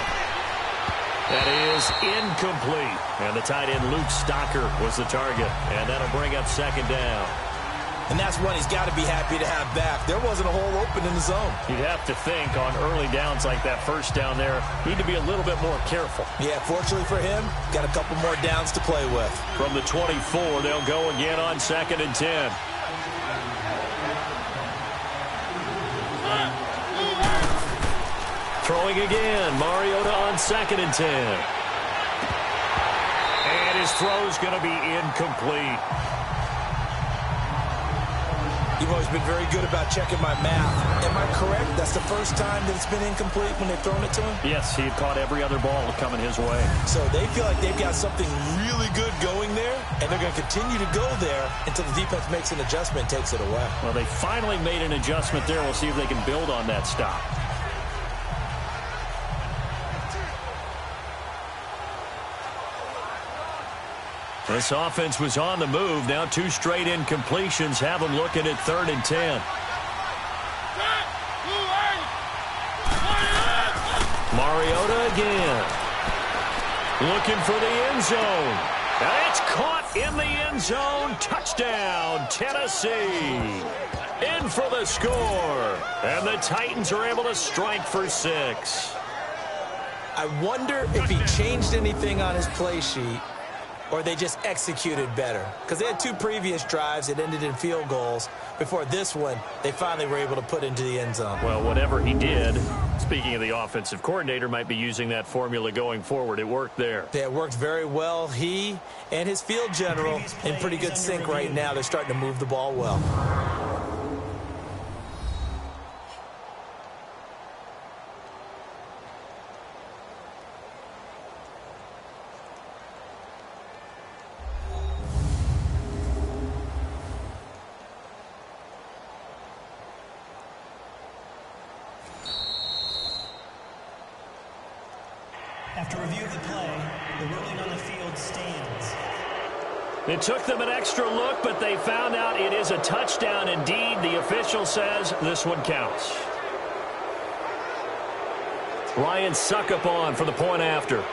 That is incomplete. And the tight end Luke Stocker was the target. And that'll bring up 2nd down. And that's one he's got to be happy to have back. There wasn't a hole open in the zone. You'd have to think on early downs like that 1st down there, need to be a little bit more careful. Yeah, fortunately for him, got a couple more downs to play with. From the 24, they'll go again on 2nd and 10. Throwing again, Mariota on 2nd and 10. And his throw's going to be incomplete. You've always been very good about checking my math. Am I correct? That's the first time that it's been incomplete when they've thrown it to him? Yes, he had caught every other ball coming his way. So they feel like they've got something really good going there, and they're going to continue to go there until the defense makes an adjustment and takes it away. Well, they finally made an adjustment there. We'll see if they can build on that stop. This offense was on the move. Now 2 straight incompletions have them looking at 3rd and 10. Mariota again. Looking for the end zone. And it's caught in the end zone. Touchdown, Tennessee. In for the score. And the Titans are able to strike for 6. I wonder if he changed anything on his play sheet, or they just executed better. Because they had 2 previous drives that ended in field goals. Before this one, they finally were able to put into the end zone. Well, whatever he did, speaking of the offensive coordinator, might be using that formula going forward. It worked there. Yeah, it worked very well. He and his field general in pretty good sync right now. They're starting to move the ball well. After review of the play, the ruling on the field stands. It took them an extra look, but they found out it is a touchdown indeed. The official says this one counts. Ryan Suckup on for the point after.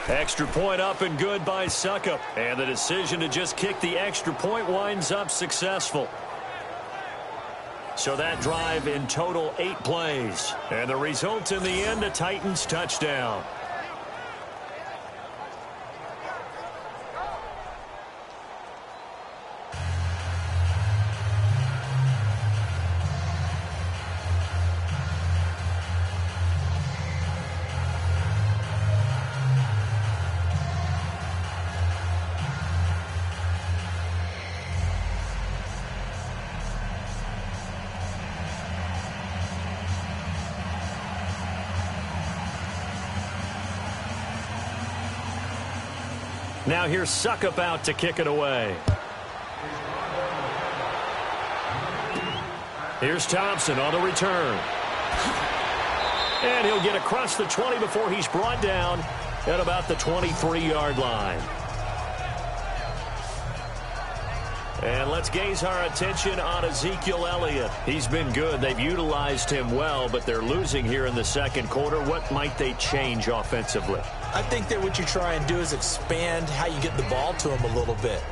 Extra point up and good by Suckup. And the decision to just kick the extra point winds up successful. So that drive in total 8 plays. And the result in the end, a Titans touchdown. Now here's Suckup out to kick it away. Here's Thompson on the return. And he'll get across the 20 before he's brought down at about the 23-yard line. And let's gaze our attention on Ezekiel Elliott. He's been good. They've utilized him well, but they're losing here in the second quarter. What might they change offensively? I think that what you try and do is expand how you get the ball to him a little bit.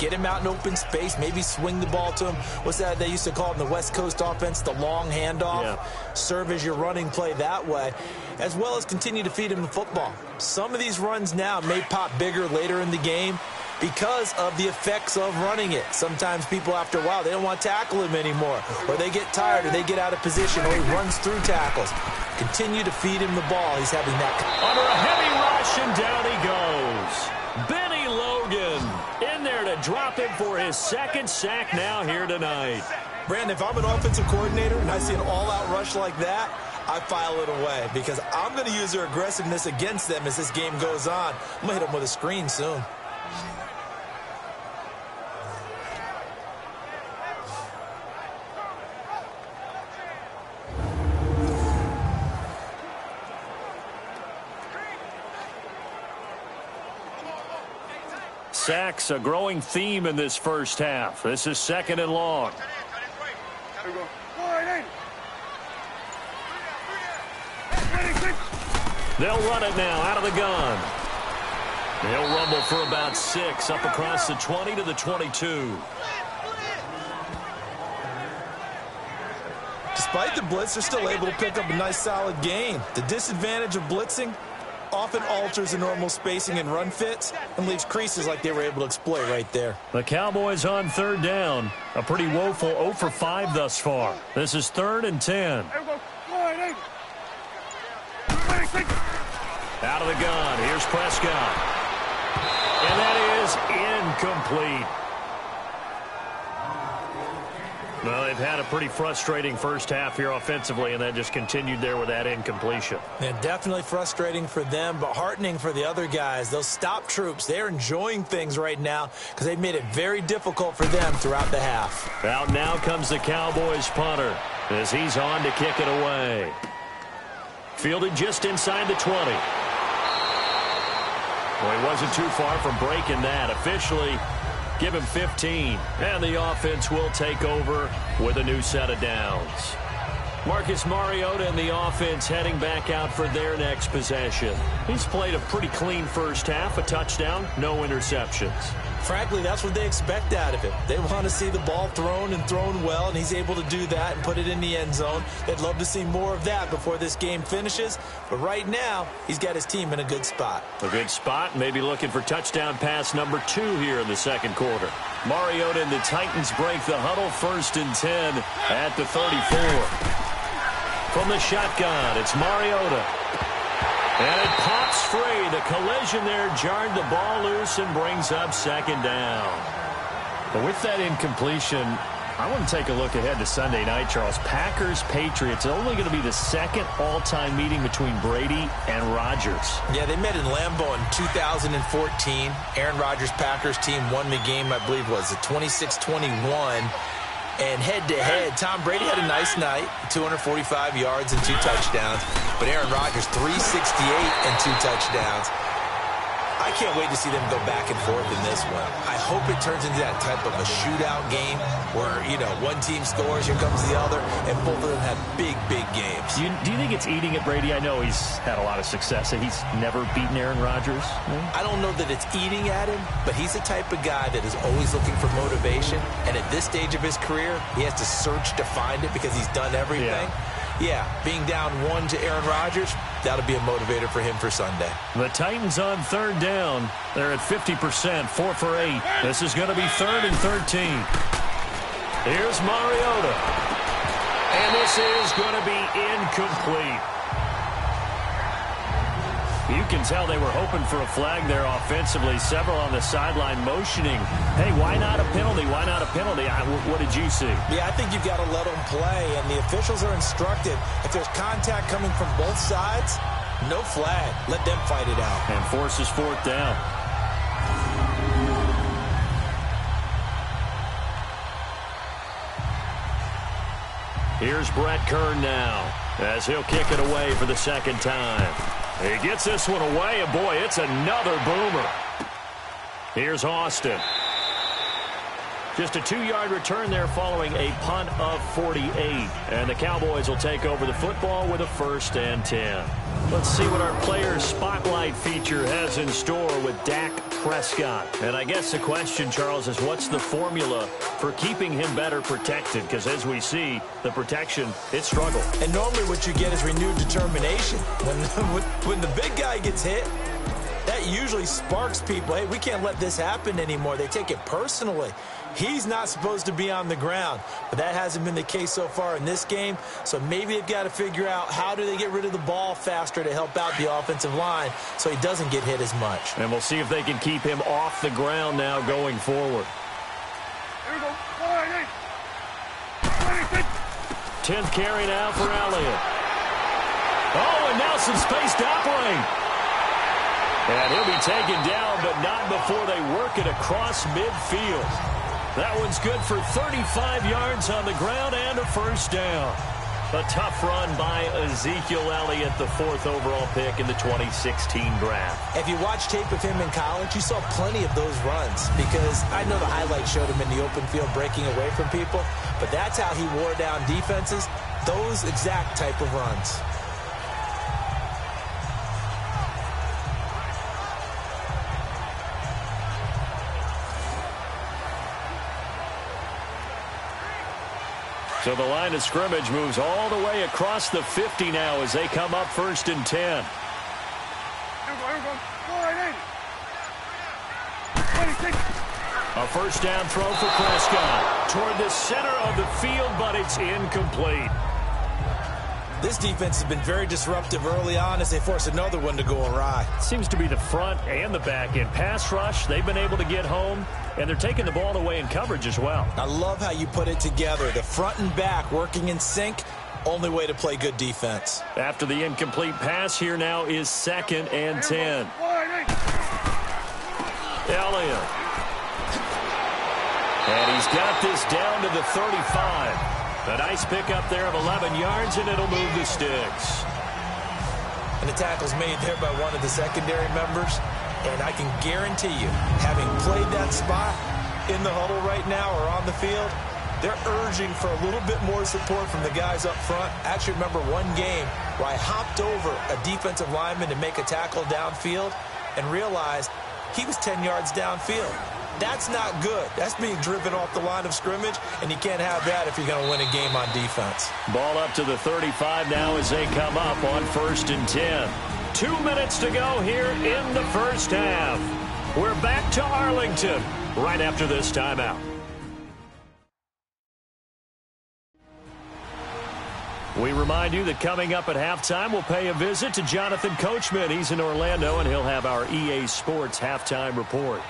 Get him out in open space, maybe swing the ball to him. What's that they used to call it in the West Coast offense, the long handoff? Yeah. Serve as your running play that way, as well as continue to feed him the football. Some of these runs now may pop bigger later in the game because of the effects of running it. Sometimes people, after a while, they don't want to tackle him anymore, or they get tired, or they get out of position, or he runs through tackles. Continue to feed him the ball. He's having that. Under a heavy rush, and down he goes. Benny Logan in there to drop him for his second sack now here tonight. Brandon, if I'm an offensive coordinator and I see an all-out rush like that, I file it away because I'm going to use their aggressiveness against them as this game goes on. I'm going to hit them with a screen soon. Sacks, a growing theme in this first half. This is 2nd and long. They'll run it now out of the gun. They'll rumble for about 6 up across the 20 to the 22. Despite the blitz, they're still able to pick up a nice solid gain. The disadvantage of blitzing often alters the normal spacing and run fits and leaves creases like they were able to exploit right there. The Cowboys on 3rd down. A pretty woeful 0 for 5 thus far. This is 3rd and 10. Out of the gun. Here's Prescott. And that is incomplete. Well, they've had a pretty frustrating first half here offensively, and then just continued there with that incompletion. Yeah, definitely frustrating for them, but heartening for the other guys. Those stop troops, they're enjoying things right now because they've made it very difficult for them throughout the half. Out now comes the Cowboys punter as he's on to kick it away. Fielded just inside the 20. Well, he wasn't too far from breaking that. Officially, give him 15, and the offense will take over with a new set of downs. Marcus Mariota and the offense heading back out for their next possession. He's played a pretty clean first half, a touchdown, no interceptions. Frankly, that's what they expect out of him. They want to see the ball thrown and thrown well, and he's able to do that and put it in the end zone. They'd love to see more of that before this game finishes, but right now, he's got his team in a good spot. A good spot, maybe looking for touchdown pass number 2 here in the second quarter. Mariota and the Titans break the huddle, 1st and 10 at the 34. From the shotgun, it's Mariota. And it pops free. The collision there jarred the ball loose and brings up 2nd down. But with that incompletion, I want to take a look ahead to Sunday night, Charles. Packers-Patriots, only going to be the 2nd all-time meeting between Brady and Rodgers. Yeah, they met in Lambeau in 2014. Aaron Rodgers' Packers team won the game, I believe, was it 26-21. And head-to-head, Tom Brady had a nice night, 245 yards and 2 touchdowns. But Aaron Rodgers, 368 and 2 touchdowns. I can't wait to see them go back and forth in this one. I hope it turns into that type of a shootout game where, you know, one team scores, here comes the other, and both of them have big, big games. Do you think it's eating at Brady? I know he's had a lot of success. He's never beaten Aaron Rodgers. I don't know that it's eating at him, but he's the type of guy that is always looking for motivation. And at this stage of his career, he has to search to find it because he's done everything. Yeah, being down 1 to Aaron Rodgers, that'll be a motivator for him for Sunday. The Titans on 3rd down. They're at 50%, 4 for 8. This is going to be 3rd and 13. Here's Mariota. And this is going to be incomplete. You can tell they were hoping for a flag there offensively. Several on the sideline motioning. Hey, why not a penalty? Why not a penalty? What did you see? Yeah, I think you've got to let them play, and the officials are instructed. If there's contact coming from both sides, no flag. Let them fight it out. And forces 4th down. Here's Brett Kern now as he'll kick it away for the 2nd time. He gets this one away, and boy, it's another boomer. Here's Austin. Just a 2-yard return there following a punt of 48. And the Cowboys will take over the football with a 1st and 10. Let's see what our player spotlight feature has in store with Dak Prescott. And I guess the question, Charles, is what's the formula for keeping him better protected? Because as we see, the protection, it struggled. And normally what you get is renewed determination. When the big guy gets hit, that usually sparks people. Hey, we can't let this happen anymore. They take it personally. He's not supposed to be on the ground, but that hasn't been the case so far in this game. So maybe they've got to figure out how do they get rid of the ball faster to help out the offensive line so he doesn't get hit as much. And we'll see if they can keep him off the ground now going forward. Here we go. 10th carry now for Elliott. Oh, and now some space to operate. And he'll be taken down, but not before they work it across midfield. That one's good for 35 yards on the ground and a 1st down. A tough run by Ezekiel Elliott, the 4th overall pick in the 2016 draft. If you watch tape of him in college, you saw plenty of those runs because I know the highlights showed him in the open field breaking away from people, but that's how he wore down defenses, those exact type of runs. So the line of scrimmage moves all the way across the 50 now as they come up 1st and 10. A 1st down throw for Prescott toward the center of the field, but it's incomplete. This defense has been very disruptive early on as they force another one to go awry. Seems to be the front and the back end. Pass rush, they've been able to get home, and they're taking the ball away in coverage as well. I love how you put it together. The front and back working in sync, only way to play good defense. After the incomplete pass, here now is 2nd and 10. Elliott. And he's got this down to the 35. A nice pickup there of 11 yards, and it'll move the sticks. And the tackle's made there by one of the secondary members. And I can guarantee you, having played that spot in the huddle right now or on the field, they're urging for a little bit more support from the guys up front. I actually remember one game where I hopped over a defensive lineman to make a tackle downfield and realized he was 10 yards downfield. That's not good. That's being driven off the line of scrimmage, and you can't have that if you're going to win a game on defense. Ball up to the 35 now as they come up on 1st and 10. 2 minutes to go here in the 1st half. We're back to Arlington right after this timeout. We remind you that coming up at halftime, we'll pay a visit to Jonathan Coachman. He's in Orlando, and he'll have our EA Sports halftime report.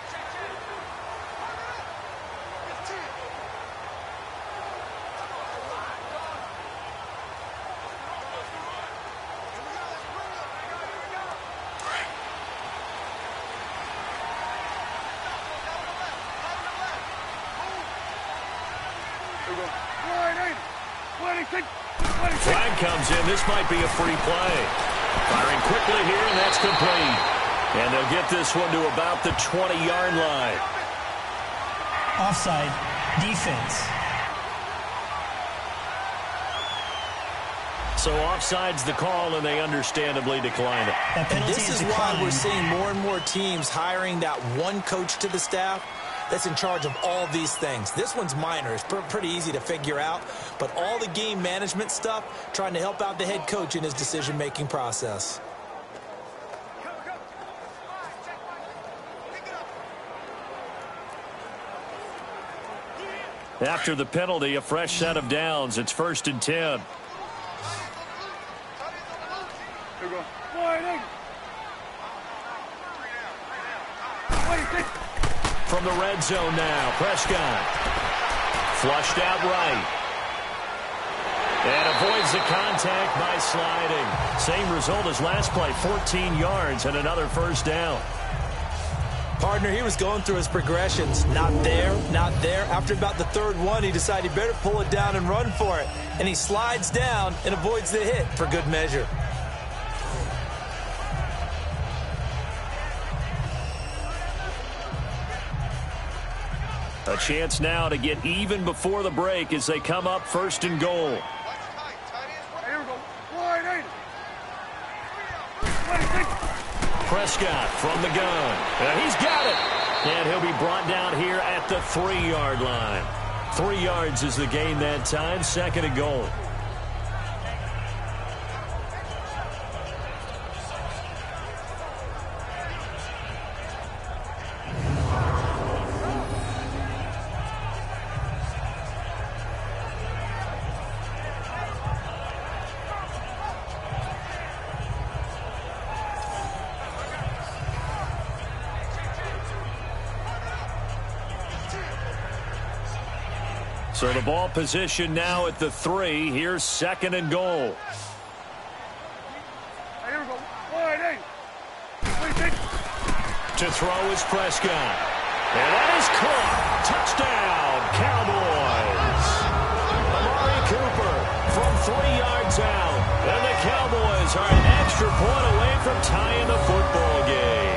Flag comes in. This might be a free play. Firing quickly here, and that's complete. And they'll get this one to about the 20-yard line. Offside defense. So offside's the call, and they understandably decline it. And this is why we're seeing more and more teams hiring that one coach to the staff that's in charge of all these things. This one's minor. It's pretty easy to figure out. But all the game management stuff, trying to help out the head coach in his decision-making process. After the penalty, a fresh set of downs. It's 1st and 10. From the red zone now, Prescott. Flushed out right. And avoids the contact by sliding. Same result as last play, 14 yards and another 1st down. Partner, he was going through his progressions. Not there, not there. After about the 3rd one, he decided he better pull it down and run for it. And he slides down and avoids the hit for good measure. A chance now to get even before the break as they come up 1st and goal. Here we go. 180. Prescott from the gun. And he's got it. And he'll be brought down here at the 3-yard line. 3 yards is the gain that time. 2nd and goal. So the ball position now at the 3. Here's 2nd and goal. Here we go. 180. To throw is Prescott. And that is caught. Touchdown, Cowboys. Amari Cooper from 3 yards out. And the Cowboys are an extra point away from tying the football game.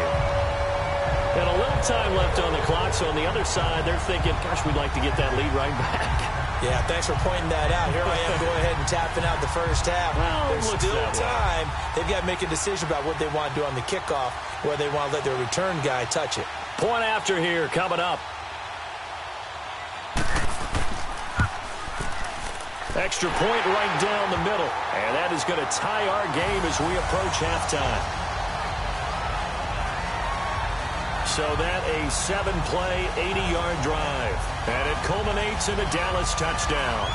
And a little time left on the clock, so on the other side, they're thinking, gosh, we'd like to get that lead right back. Yeah, thanks for pointing that out. Here I am going ahead and tapping out the first half. Well, There's still time. They've got to make a decision about what they want to do on the kickoff, whether they want to let their return guy touch it. Point after here coming up. Extra point right down the middle. And that is going to tie our game as we approach halftime. So that a 7-play, 80-yard drive. And it culminates in a Dallas touchdown.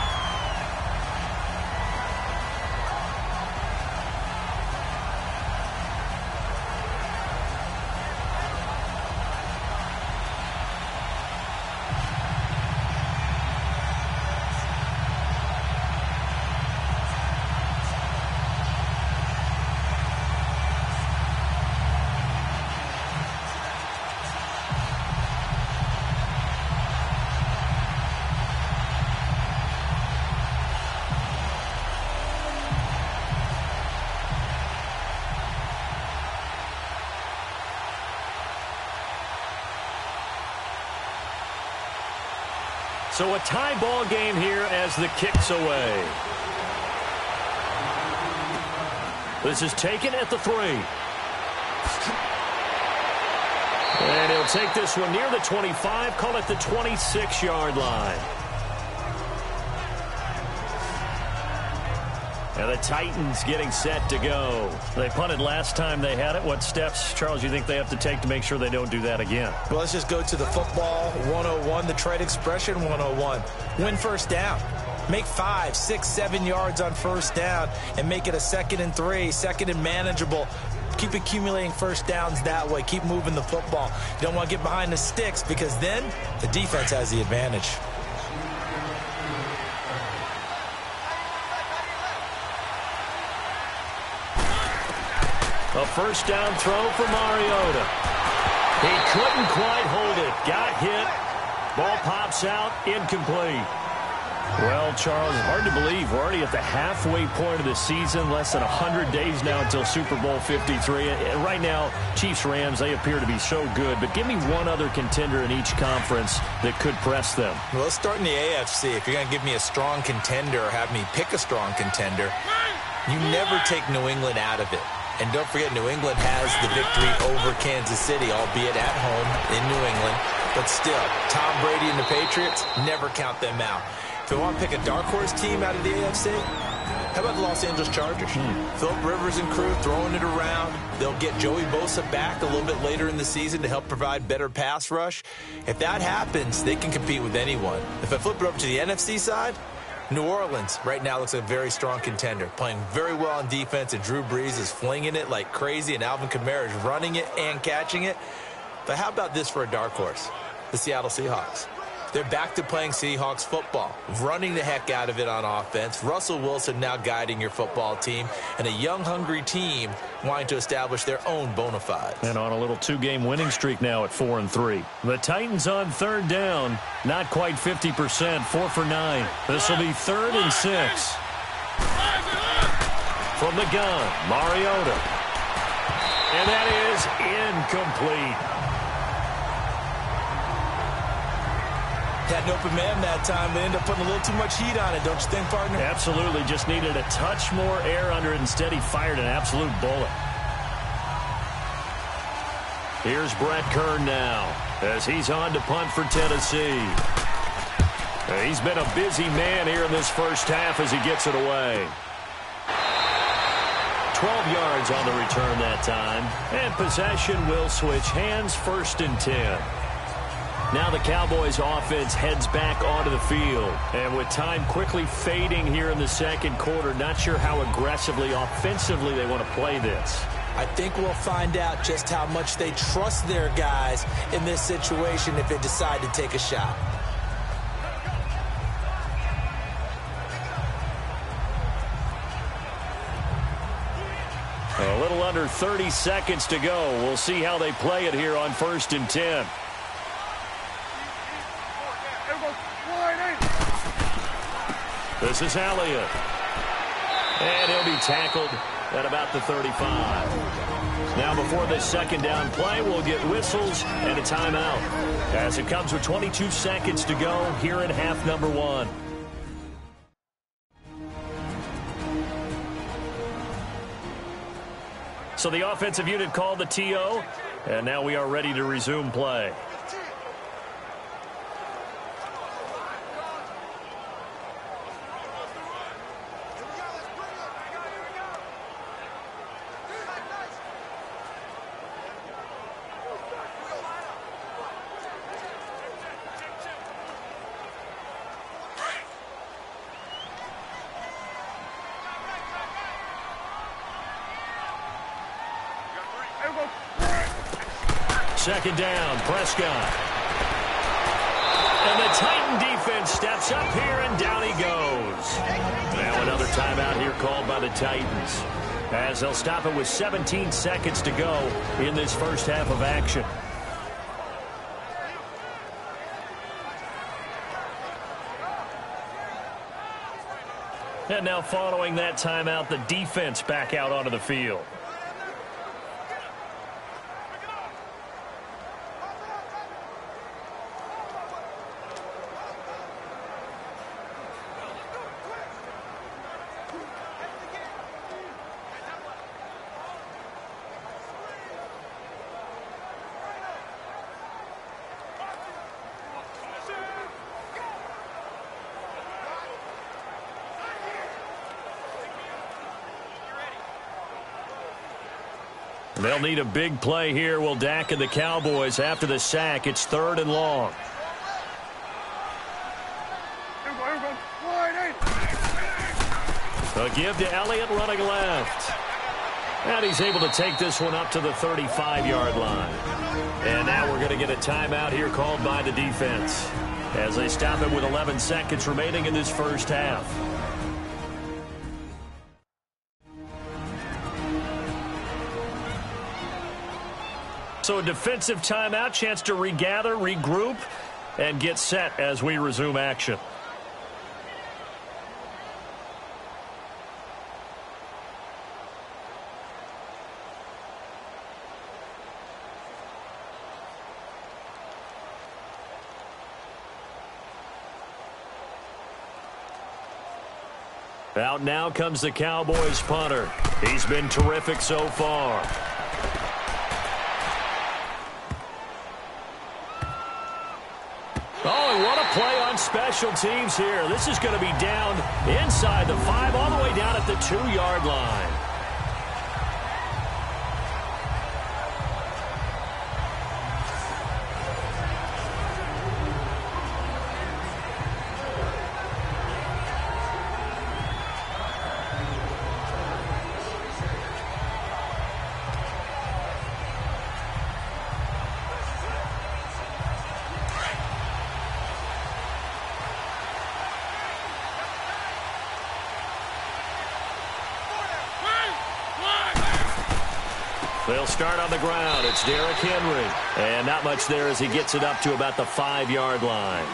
So a tie ball game here as the kick's away. This is taken at the 3. And he'll take this one near the 25, call it the 26-yard line. And the Titans getting set to go. They punted last time they had it. What steps, Charles, you think they have to take to make sure they don't do that again? Well, let's just go to the football 101, the trade expression 101. Win first down. Make 5, 6, 7 yards on first down and make it a 2nd and 3, 2nd and manageable. Keep accumulating first downs that way. Keep moving the football. You don't want to get behind the sticks because then the defense has the advantage. A first down throw for Mariota. He couldn't quite hold it. Got hit. Ball pops out. Incomplete. Well, Charles, hard to believe we're already at the halfway point of the season. Less than 100 days now until Super Bowl 53. And right now, Chiefs-Rams, they appear to be so good. But give me one other contender in each conference that could press them. Well, let's start in the AFC. If you're going to give me a strong contender or have me pick a strong contender, you never take New England out of it. And don't forget, New England has the victory over Kansas City, albeit at home in New England. But still, Tom Brady and the Patriots, never count them out. If you want to pick a dark horse team out of the AFC, how about the Los Angeles Chargers? Philip Rivers and crew throwing it around. They'll get Joey Bosa back a little bit later in the season to help provide better pass rush. If that happens, they can compete with anyone. If I flip it over to the NFC side, New Orleans right now looks like a very strong contender, playing very well on defense, and Drew Brees is flinging it like crazy, and Alvin Kamara is running it and catching it. But how about this for a dark horse? The Seattle Seahawks. They're back to playing Seahawks football, running the heck out of it on offense. Russell Wilson now guiding your football team, and a young, hungry team wanting to establish their own bona fides. And on a little 2-game winning streak now at 4-3. The Titans on 3rd down, not quite 50%, 4 for 9. This will be 3rd and 6. From the gun, Mariota. And that is incomplete. Had an open man that time, but ended up putting a little too much heat on it, don't you think, partner? Absolutely. Just needed a touch more air under it. Instead, he fired an absolute bullet. Here's Brett Kern now as he's on to punt for Tennessee. He's been a busy man here in this first half as he gets it away. 12 yards on the return that time. And possession will switch hands, 1st and 10. Now the Cowboys offense heads back onto the field. And with time quickly fading here in the second quarter, not sure how aggressively, offensively they want to play this. I think we'll find out just how much they trust their guys in this situation if they decide to take a shot. A little under 30 seconds to go. We'll see how they play it here on 1st and 10. This is Elliott. And he'll be tackled at about the 35. Now before this second down play, we'll get whistles and a timeout as it comes with 22 seconds to go here in half number 1. So the offensive unit called the TO, and now we are ready to resume play. Second down, Prescott. And the Titan defense steps up here, and down he goes. Now another timeout here called by the Titans, as they'll stop it with 17 seconds to go in this first half of action. And now following that timeout, the defense back out onto the field. They'll need a big play here, will Dak and the Cowboys. After the sack, it's 3rd and long. A give to Elliott running left. And he's able to take this one up to the 35-yard line. And now we're going to get a timeout here called by the defense as they stop it with 11 seconds remaining in this first half. So a defensive timeout, chance to regather, regroup, and get set as we resume action. Out now comes the Cowboys punter. He's been terrific so far. Oh, and what a play on special teams here. This is going to be down inside the 5, all the way down at the 2-yard line. They'll start on the ground. It's Derrick Henry. And not much there as he gets it up to about the 5-yard line.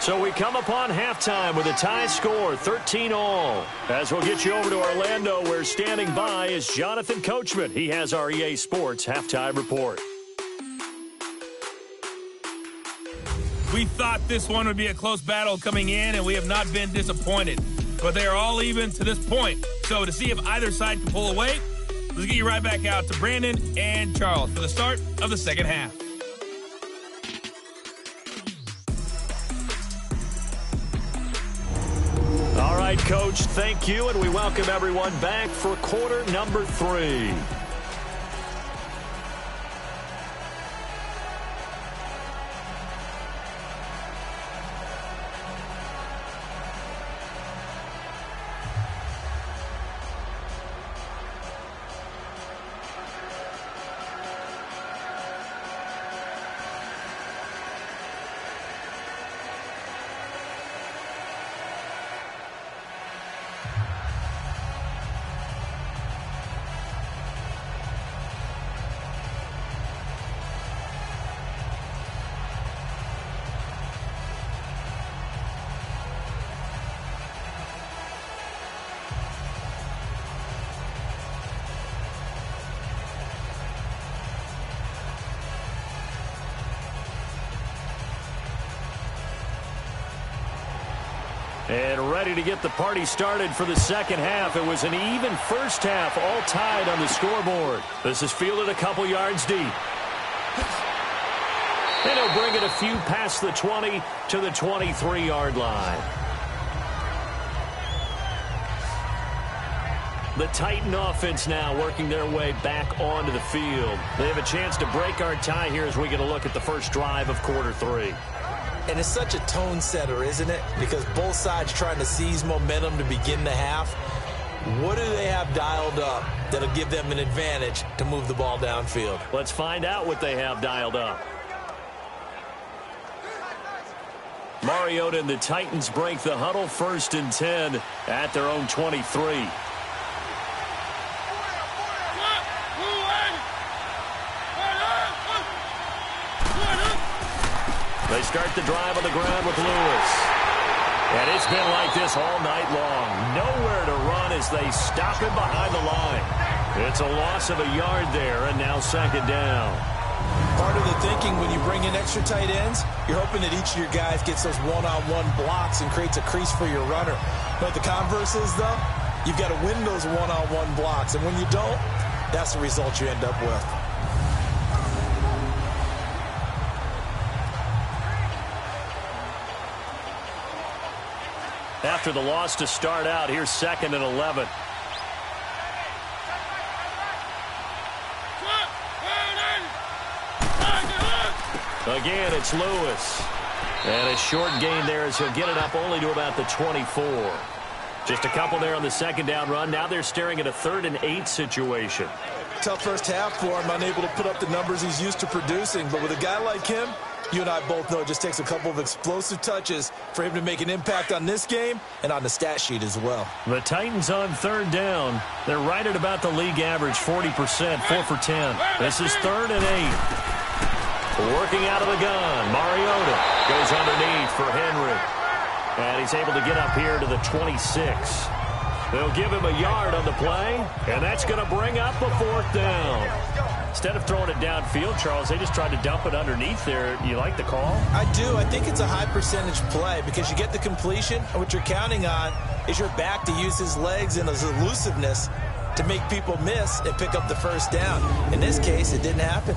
So we come upon halftime with a tie score, 13-all. As we'll get you over to Orlando, where standing by is Jonathan Coachman. He has our EA Sports halftime report. We thought this one would be a close battle coming in, and we have not been disappointed. But they are all even to this point. So to see if either side can pull away, let's get you right back out to Brandon and Charles for the start of the second half. All right, Coach, thank you, and we welcome everyone back for quarter number 3. And ready to get the party started for the second half. It was an even first half, all tied on the scoreboard. This is fielded a couple yards deep. And he'll bring it a few past the 20 to the 23-yard line. The Titan offense now working their way back onto the field. They have a chance to break our tie here as we get a look at the first drive of quarter 3. And it's such a tone setter, isn't it? Because both sides trying to seize momentum to begin the half. What do they have dialed up that'll give them an advantage to move the ball downfield? Let's find out what they have dialed up. Mariota and the Titans break the huddle, 1st and 10 at their own 23. They start the drive on the ground with Lewis. And it's been like this all night long. Nowhere to run as they stop him behind the line. It's a loss of a yard there, and now 2nd down. Part of the thinking when you bring in extra tight ends, you're hoping that each of your guys gets those one-on-one blocks and creates a crease for your runner. But the converse is, though, you've got to win those one-on-one blocks. And when you don't, that's the result you end up with. After the loss to start out, here's 2nd and 11. Again, it's Lewis. And a short gain there as he'll get it up only to about the 24. Just a couple there on the 2nd down run. Now they're staring at a 3rd and 8 situation. Tough first half for him, unable to put up the numbers he's used to producing. But with a guy like him, you and I both know it just takes a couple of explosive touches for him to make an impact on this game and on the stat sheet as well. The Titans on 3rd down. They're right at about the league average, 40%, 4 for 10. This is 3rd and 8. Working out of the gun, Mariota goes underneath for Henry. And he's able to get up here to the 26. They'll give him a yard on the play, and that's going to bring up a 4th down. Instead of throwing it downfield, Charles, they just tried to dump it underneath there. You like the call? I do. I think it's a high percentage play because you get the completion, and what you're counting on is your back to use his legs and his elusiveness to make people miss and pick up the 1st down. In this case, it didn't happen.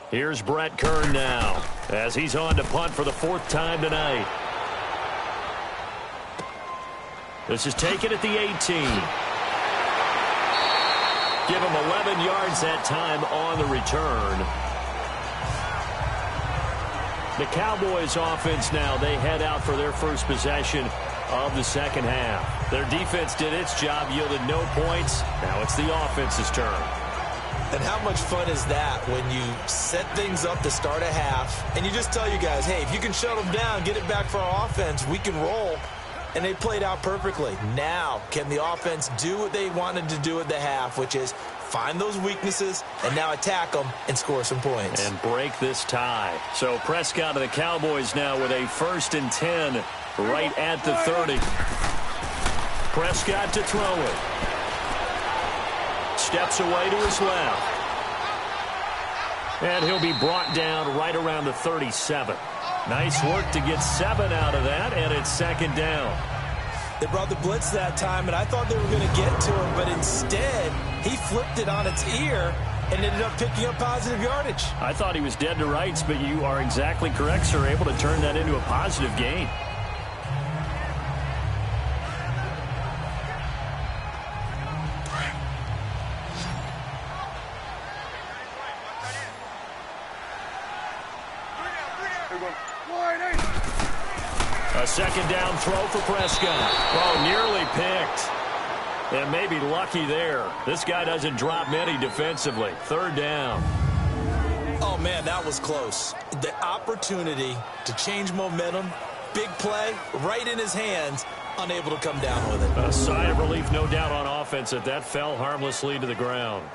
Here's Brett Kern now as he's on to punt for the 4th time tonight. This is taken at the 18. Give him 11 yards that time on the return. The Cowboys offense now, they head out for their first possession of the second half. Their defense did its job, yielded no points. Now it's the offense's turn. And how much fun is that when you set things up to start a half and you just tell you guys, hey, if you can shut them down, get it back for our offense, we can roll. And they played out perfectly. Now, can the offense do what they wanted to do at the half, which is find those weaknesses and now attack them and score some points. And break this tie. So Prescott of the Cowboys now with a 1st and 10 right at the 30. Prescott to throw it. Steps away to his left. And he'll be brought down right around the 37. Nice work to get 7 out of that, and it's second down. They brought the blitz that time, and I thought they were going to get to him, but instead he flipped it on its ear and ended up picking up positive yardage. I thought he was dead to rights, but you are exactly correct, sir. Able to turn that into a positive gain. A second down throw for Prescott. Oh, nearly picked. And maybe lucky there. This guy doesn't drop many defensively. Third down. Oh, man, that was close. The opportunity to change momentum, big play, right in his hands, unable to come down with it. A sigh of relief, no doubt, on offense that that fell harmlessly to the ground.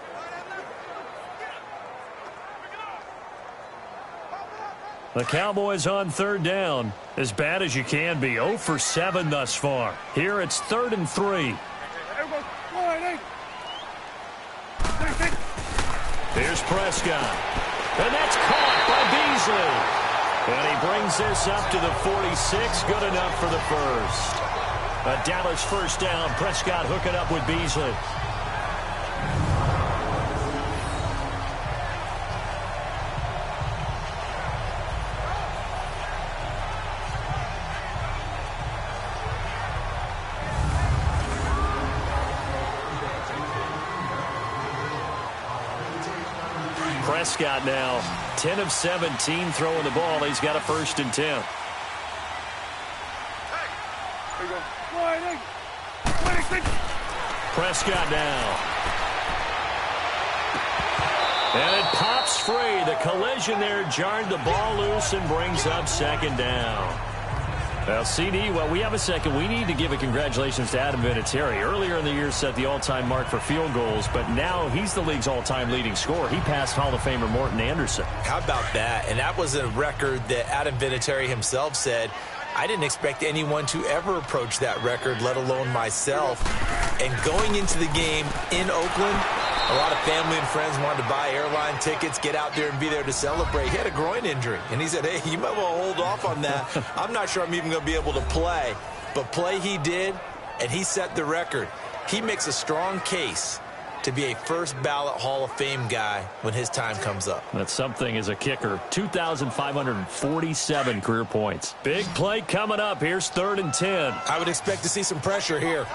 The Cowboys on third down, as bad as you can be. 0 for 7 thus far. Here it's 3rd and 3. Here's Prescott. And that's caught by Beasley. And he brings this up to the 46. Good enough for the first. A Dallas first down. Prescott hooking up with Beasley. Prescott now 10 of 17 throwing the ball. He's got a 1st and 10. Prescott now. And it pops free. The collision there jarred the ball loose and brings up second down. Well, CD, while we have a second, we need to give a congratulations to Adam Vinatieri. Earlier in the year set the all-time mark for field goals, but now he's the league's all-time leading scorer. He passed Hall of Famer Morton Anderson. How about that? And that was a record that Adam Vinatieri himself said, I didn't expect anyone to ever approach that record, let alone myself. And going into the game in Oakland, a lot of family and friends wanted to buy airline tickets, get out there and be there to celebrate. He had a groin injury, and he said, hey, you might want to hold off on that. I'm not sure I'm even going to be able to play. But play he did, and he set the record. He makes a strong case to be a first-ballot Hall of Fame guy when his time comes up. That's something as a kicker. 2,547 career points. Big play coming up. Here's 3rd and 10. I would expect to see some pressure here.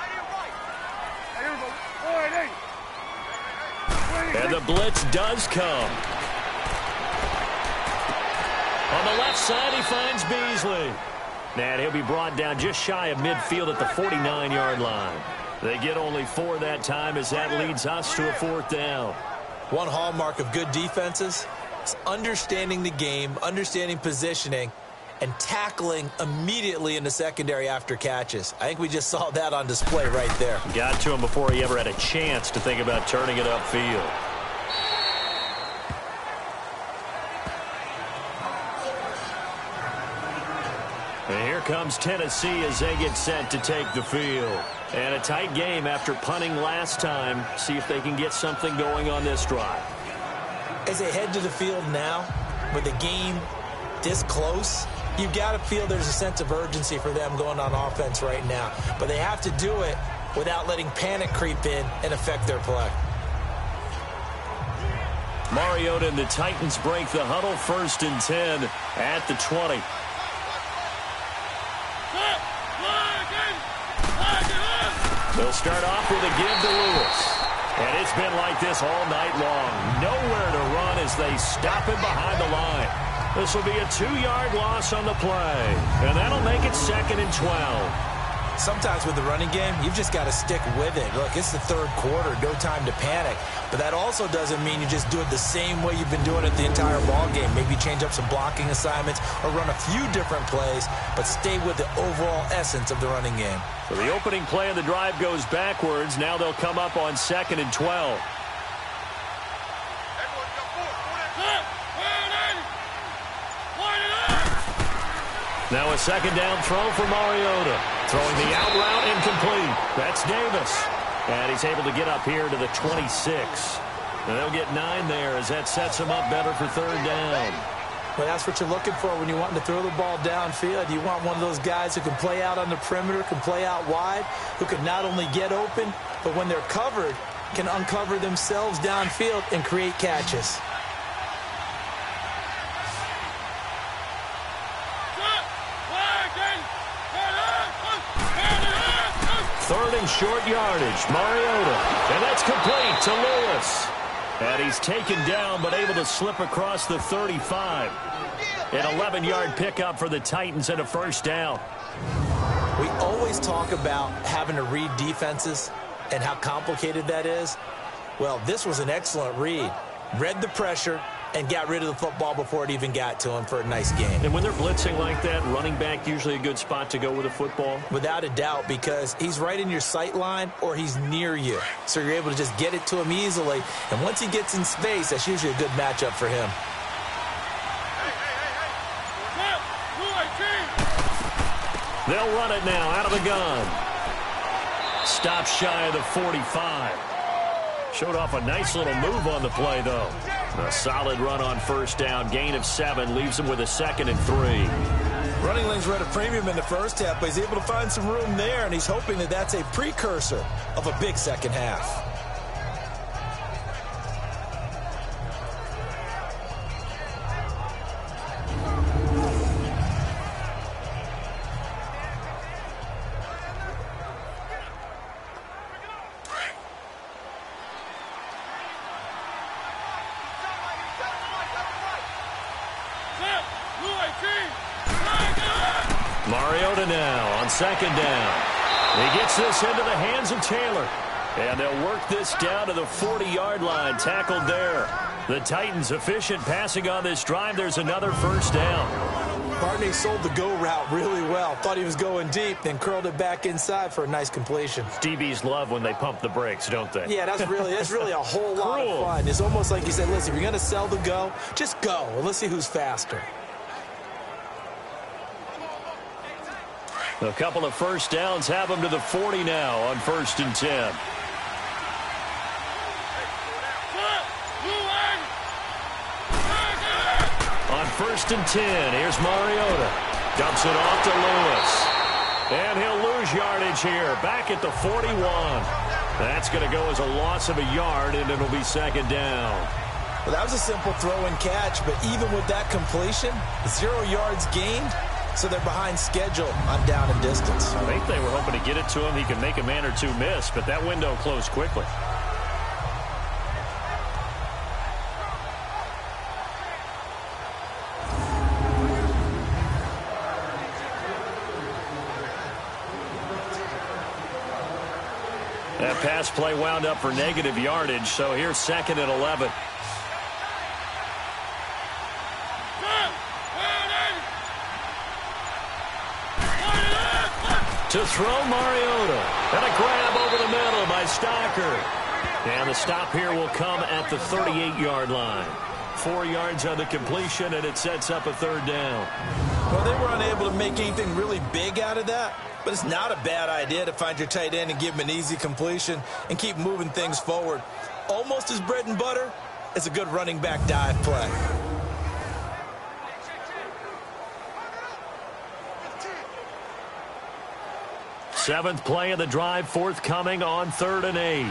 And the blitz does come. On the left side, he finds Beasley. And he'll be brought down just shy of midfield at the 49-yard line. They get only 4 that time as that leads us to a 4th down. One hallmark of good defenses is understanding the game, understanding positioning, and tackling immediately in the secondary after catches. I think we just saw that on display right there. Got to him before he ever had a chance to think about turning it upfield. And here comes Tennessee as they get set to take the field. And a tight game after punting last time. See if they can get something going on this drive. As they head to the field now, with the game this close, you've got to feel there's a sense of urgency for them going on offense right now. But they have to do it without letting panic creep in and affect their play. Mariota and the Titans break the huddle. 1st and 10 at the 20. They'll start off with a give to Lewis. And it's been like this all night long. Nowhere to run as they stop him behind the line. This will be a 2-yard loss on the play. And that'll make it 2nd and 12. Sometimes with the running game, you've just got to stick with it. Look, it's the 3rd quarter, no time to panic. But that also doesn't mean you just do it the same way you've been doing it the entire ball game. Maybe change up some blocking assignments or run a few different plays, but stay with the overall essence of the running game. So the opening play of the drive goes backwards. Now they'll come up on 2nd and 12. Now a 2nd down throw for Mariota. Throwing the out route incomplete. That's Davis. And he's able to get up here to the 26. And they'll get 9 there as that sets them up better for third down. Well, that's what you're looking for when you want to throw the ball downfield. You want one of those guys who can play out on the perimeter, can play out wide, who can not only get open, but when they're covered, can uncover themselves downfield and create catches. Third and short yardage. Mariota. And that's complete to Lewis. And he's taken down but able to slip across the 35. An 11-yard pickup for the Titans and a first down. We always talk about having to read defenses and how complicated that is. Well, this was an excellent read. Read the pressure and got rid of the football before it even got to him for a nice game. And when they're blitzing like that, running back usually a good spot to go with a football? Without a doubt, because he's right in your sight line or he's near you. So you're able to just get it to him easily. And once he gets in space, that's usually a good matchup for him. They'll run it now out of the gun. Stop shy of the 45. Showed off a nice little move on the play, though. A solid run on first down. Gain of 7 leaves him with a 2nd and 3. Running lanes were at a premium in the first half, but he's able to find some room there, and he's hoping that that's a precursor of a big second half. Mariota now on second down. He gets this into the hands of Taylor. And they'll work this down to the 40-yard line. Tackled there. The Titans efficient passing on this drive. There's another first down. Barney sold the go route really well. Thought he was going deep, then curled it back inside for a nice completion. DBs love when they pump the brakes, don't they? Yeah, that's really a whole lot of fun. It's almost like you said, listen, if you're going to sell the go, just go. And let's see who's faster. A couple of first downs have them to the 40 now on 1st and 10. On 1st and 10, here's Mariota. Dumps it off to Lewis. And he'll lose yardage here. Back at the 41. That's going to go as a loss of a yard, and it'll be 2nd down. Well, that was a simple throw and catch, but even with that completion, 0 yards gained. So they're behind schedule on down and distance. I think they were hoping to get it to him. He could make a man or two miss, but that window closed quickly. That pass play wound up for negative yardage, so here's 2nd and 11. To throw Mariota. And a grab over the middle by Stocker. And the stop here will come at the 38-yard line. 4 yards on the completion, and it sets up a 3rd down. Well, they were unable to make anything really big out of that, but it's not a bad idea to find your tight end and give him an easy completion and keep moving things forward. Almost as bread and butter as a good running back dive play. Seventh play of the drive forthcoming on 3rd and 8.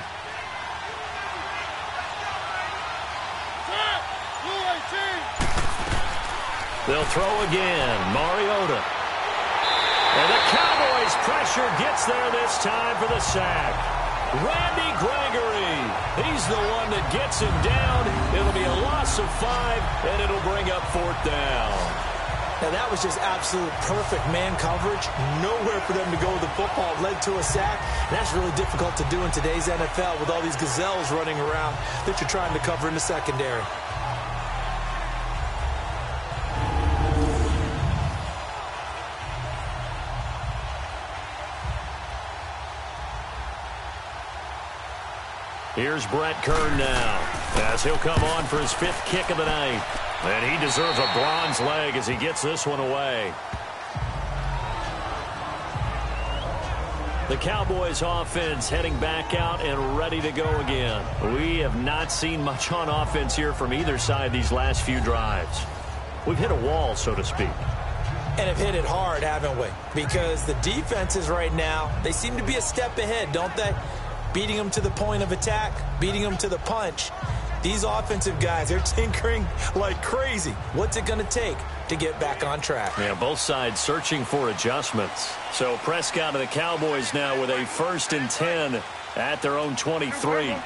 They'll throw again. Mariota. And the Cowboys pressure gets there this time for the sack. Randy Gregory. He's the one that gets him down. It'll be a loss of 5, and it'll bring up 4th down. Now, that was just absolute perfect man coverage. Nowhere for them to go with the football. It led to a sack. And that's really difficult to do in today's NFL with all these gazelles running around that you're trying to cover in the secondary. Here's Brett Kern now as he'll come on for his 5th kick of the night. And he deserves a bronze leg as he gets this one away. The Cowboys offense heading back out and ready to go again. We have not seen much on offense here from either side these last few drives. We've hit a wall, so to speak. And have hit it hard, haven't we? Because the defenses right now, they seem to be a step ahead, don't they? Beating them to the point of attack, beating them to the punch. These offensive guys, they're tinkering like crazy. What's it going to take to get back on track? Yeah, both sides searching for adjustments. So Prescott of the Cowboys now with a 1st and 10 at their own 23.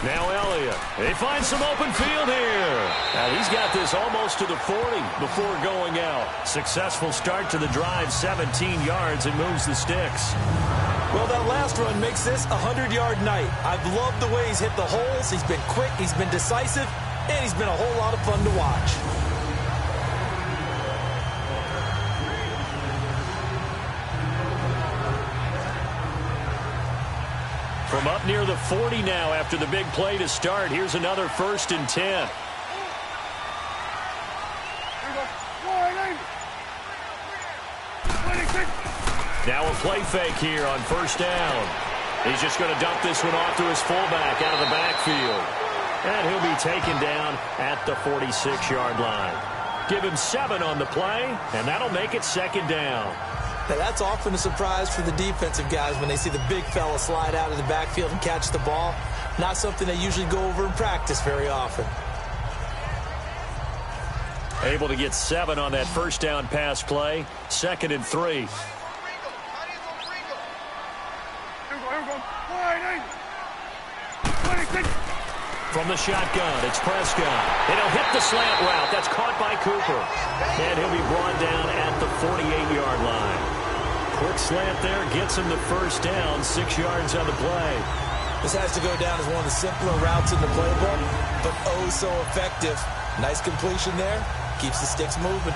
Now Elliott. He finds some open field here. Now he's got this almost to the 40 before going out. Successful start to the drive, 17 yards, and moves the sticks. Well, that last run makes this a 100-yard night. I've loved the way he's hit the holes. He's been quick, he's been decisive, and he's been a whole lot of fun to watch. From up near the 40 now after the big play to start. Here's another 1st and 10. Now a play fake here on 1st down. He's just going to dump this one off to his fullback out of the backfield. And he'll be taken down at the 46-yard line. Give him 7 on the play, and that'll make it 2nd down. Now, that's often a surprise for the defensive guys when they see the big fella slide out of the backfield and catch the ball. Not something they usually go over in practice very often. Able to get 7 on that 1st down pass play. 2nd and 3. From the shotgun, it's Prescott. And he'll hit the slant route. That's caught by Cooper. And he'll be brought down at the 48-yard line. Quick slant there, gets him the 1st down, 6 yards on the play. This has to go down as one of the simpler routes in the playbook, but oh so effective. Nice completion there. Keeps the sticks moving.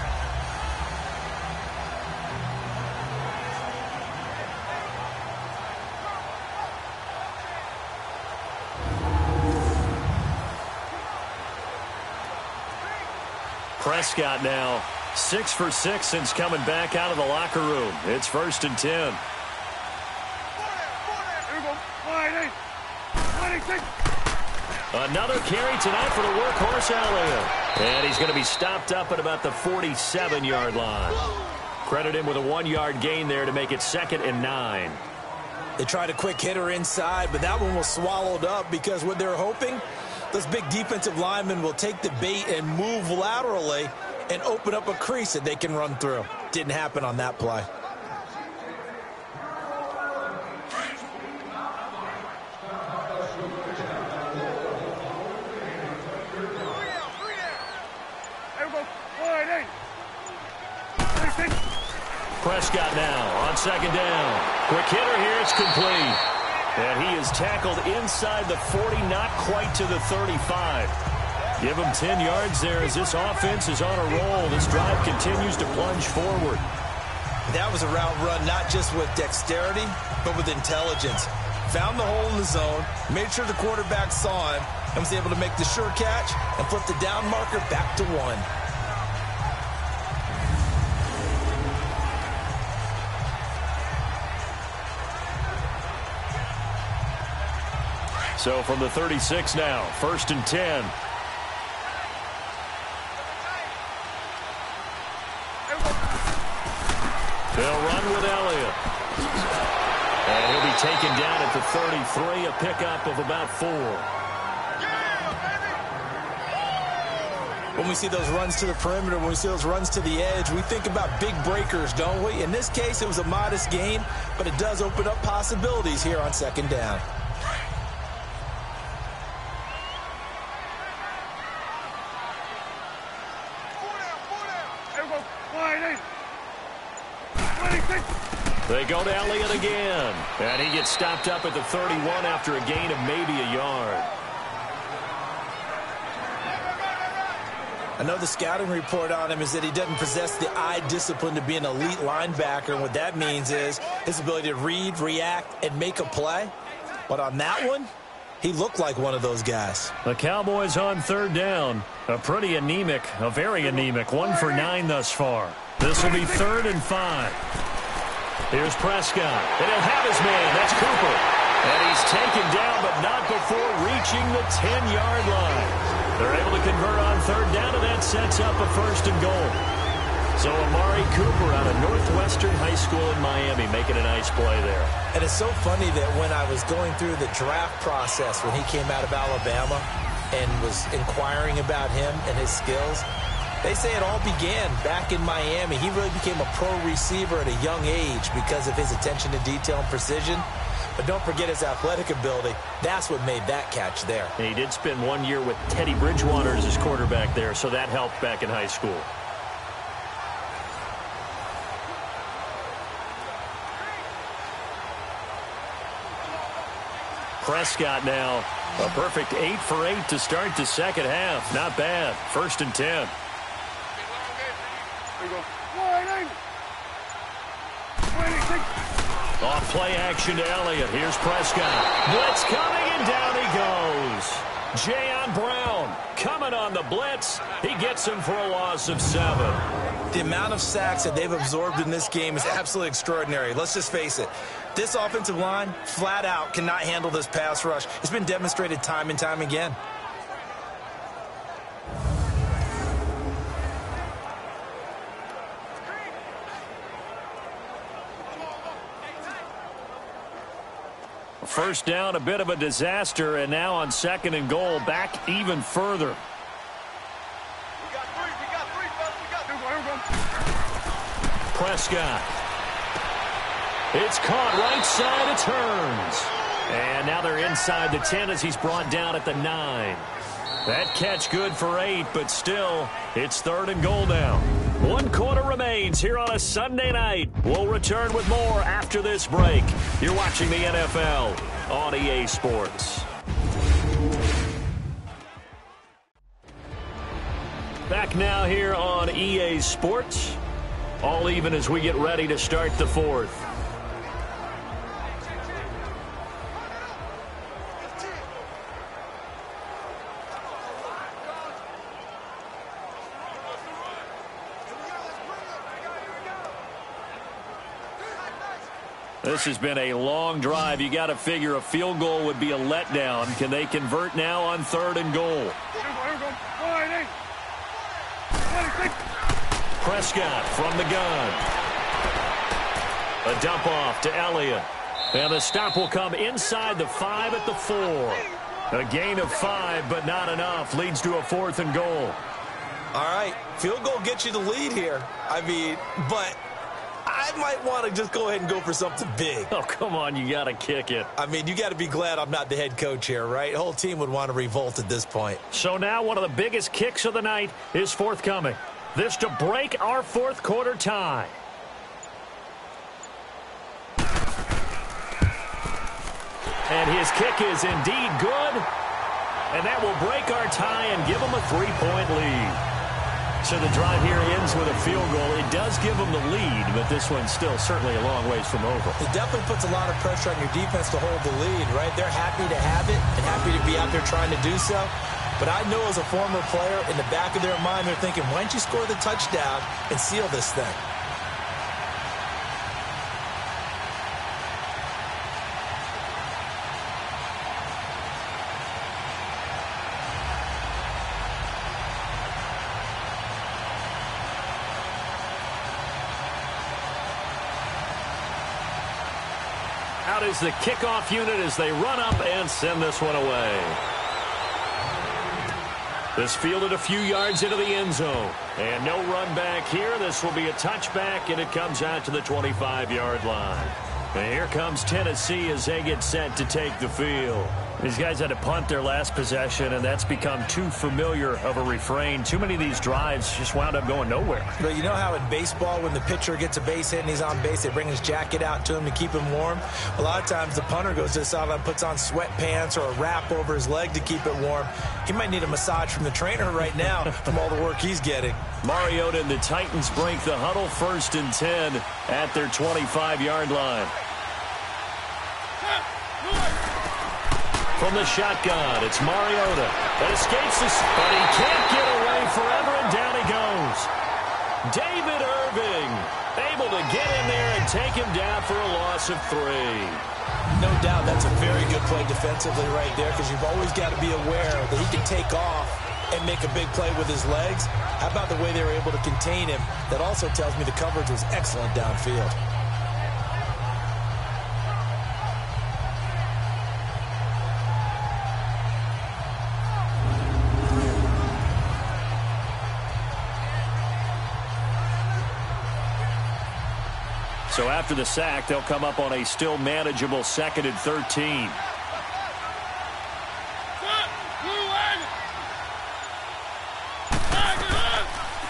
Prescott now 6 for 6 since coming back out of the locker room. It's 1st and 10. Another carry tonight for the workhorse Elliott. And he's going to be stopped up at about the 47-yard line. Credit him with a 1-yard gain there to make it 2nd and 9. They tried a quick hitter inside, but that one was swallowed up because what they're hoping, those big defensive linemen will take the bait and move laterally and open up a crease that they can run through. Didn't happen on that play. Prescott now on 2nd down. Quick hitter here, it's complete. And he is tackled inside the 40, not quite to the 35. Give him 10 yards there as this offense is on a roll. This drive continues to plunge forward. That was a route run not just with dexterity, but with intelligence. Found the hole in the zone, made sure the quarterback saw him, and was able to make the sure catch and flip the down marker back to 1. So from the 36 now, 1st and 10. They'll run with Elliott. And he'll be taken down at the 33, a pickup of about 4. When we see those runs to the perimeter, when we see those runs to the edge, we think about big breakers, don't we? In this case, it was a modest gain, but it does open up possibilities here on 2nd down. They go to Elliott again. And he gets stopped up at the 31 after a gain of maybe a yard. I know the scouting report on him is that he doesn't possess the eye discipline to be an elite linebacker. And what that means is his ability to read, react, and make a play. But on that one, he looked like one of those guys. The Cowboys on 3rd down. A pretty anemic, a very anemic 1 for 9 thus far. This This will be 3rd and 5. Here's Prescott, and he'll have his man. That's Cooper. And he's taken down, but not before reaching the 10-yard line. They're able to convert on 3rd down, and that sets up a 1st and goal. So Amari Cooper out of Northwestern High School in Miami making a nice play there. And it's so funny that when I was going through the draft process when he came out of Alabama and was inquiring about him and his skills, they say it all began back in Miami. He really became a pro receiver at a young age because of his attention to detail and precision. But don't forget his athletic ability. That's what made that catch there. And he did spend 1 year with Teddy Bridgewater as his quarterback there, so that helped back in high school. Prescott now, a perfect 8 for 8 to start the second half. Not bad. 1st and 10. Off play action to Elliott. Here's Prescott. Blitz coming, and down he goes. Jayon Brown coming on the blitz. He gets him for a loss of 7. The amount of sacks that they've absorbed in this game is absolutely extraordinary. Let's just face it. This offensive line, flat out, cannot handle this pass rush. It's been demonstrated time and time again. First down, a bit of a disaster, and now on 2nd and goal, back even further. We got three, fellas. Prescott. It's caught right side, it turns. And now they're inside the 10 as he's brought down at the 9. That catch good for 8, but still, it's 3rd and goal now. 1 quarter remains here on a Sunday night. We'll return with more after this break. You're watching the NFL on EA Sports. Back now here on EA Sports. All even as we get ready to start the 4th. This has been a long drive. You got to figure a field goal would be a letdown. Can they convert now on 3rd and goal? Prescott from the gun. A dump off to Elliott. And the stop will come inside the 5 at the 4. A gain of 5, but not enough. Leads to a 4th and goal. All right, field goal gets you the lead here. I mean, but I might want to just go ahead and go for something big. Oh, come on, you got to kick it. I mean, you got to be glad I'm not the head coach here, right? The whole team would want to revolt at this point. So now one of the biggest kicks of the night is forthcoming. This to break our 4th quarter tie. And his kick is indeed good. And that will break our tie and give them a 3-point lead. So the drive here ends with a field goal. It does give them the lead, but this one's still certainly a long ways from over. It definitely puts a lot of pressure on your defense to hold the lead, right? They're happy to have it and happy to be out there trying to do so. But I know as a former player, in the back of their mind, they're thinking, why don't you score the touchdown and seal this thing? Out is the kickoff unit as they run up and send this one away. This fielded a few yards into the end zone. And no run back here. This will be a touchback, and it comes out to the 25-yard line. And here comes Tennessee as they get set to take the field. These guys had to punt their last possession, and that's become too familiar of a refrain. Too many of these drives just wound up going nowhere. But you know how in baseball, when the pitcher gets a base hit and he's on base, they bring his jacket out to him to keep him warm? A lot of times the punter goes to the sideline, puts on sweatpants or a wrap over his leg to keep it warm. He might need a massage from the trainer right now from all the work he's getting. Mariota and the Titans break the huddle, 1st and 10 at their 25-yard line. From the shotgun, it's Mariota that escapes this, but he can't get away forever, and down he goes. David Irving able to get in there and take him down for a loss of 3. No doubt that's a very good play defensively right there, because you've always got to be aware that he can take off and make a big play with his legs. How about the way they were able to contain him? That also tells me the coverage was excellent downfield. So after the sack, they'll come up on a still manageable 2nd and 13.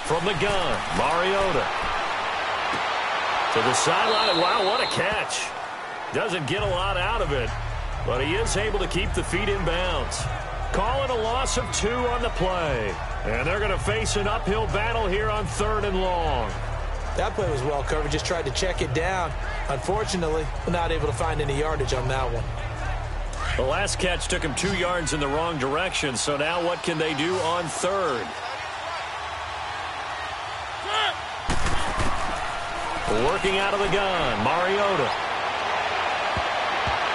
From the gun, Mariota. To the sideline. Wow, what a catch. Doesn't get a lot out of it, but he is able to keep the feet in bounds. Calling a loss of 2 on the play. And they're going to face an uphill battle here on 3rd and long. That play was well covered. Just tried to check it down. Unfortunately, we're not able to find any yardage on that one. The last catch took him 2 yards in the wrong direction, so now what can they do on 3rd? Working out of the gun, Mariota.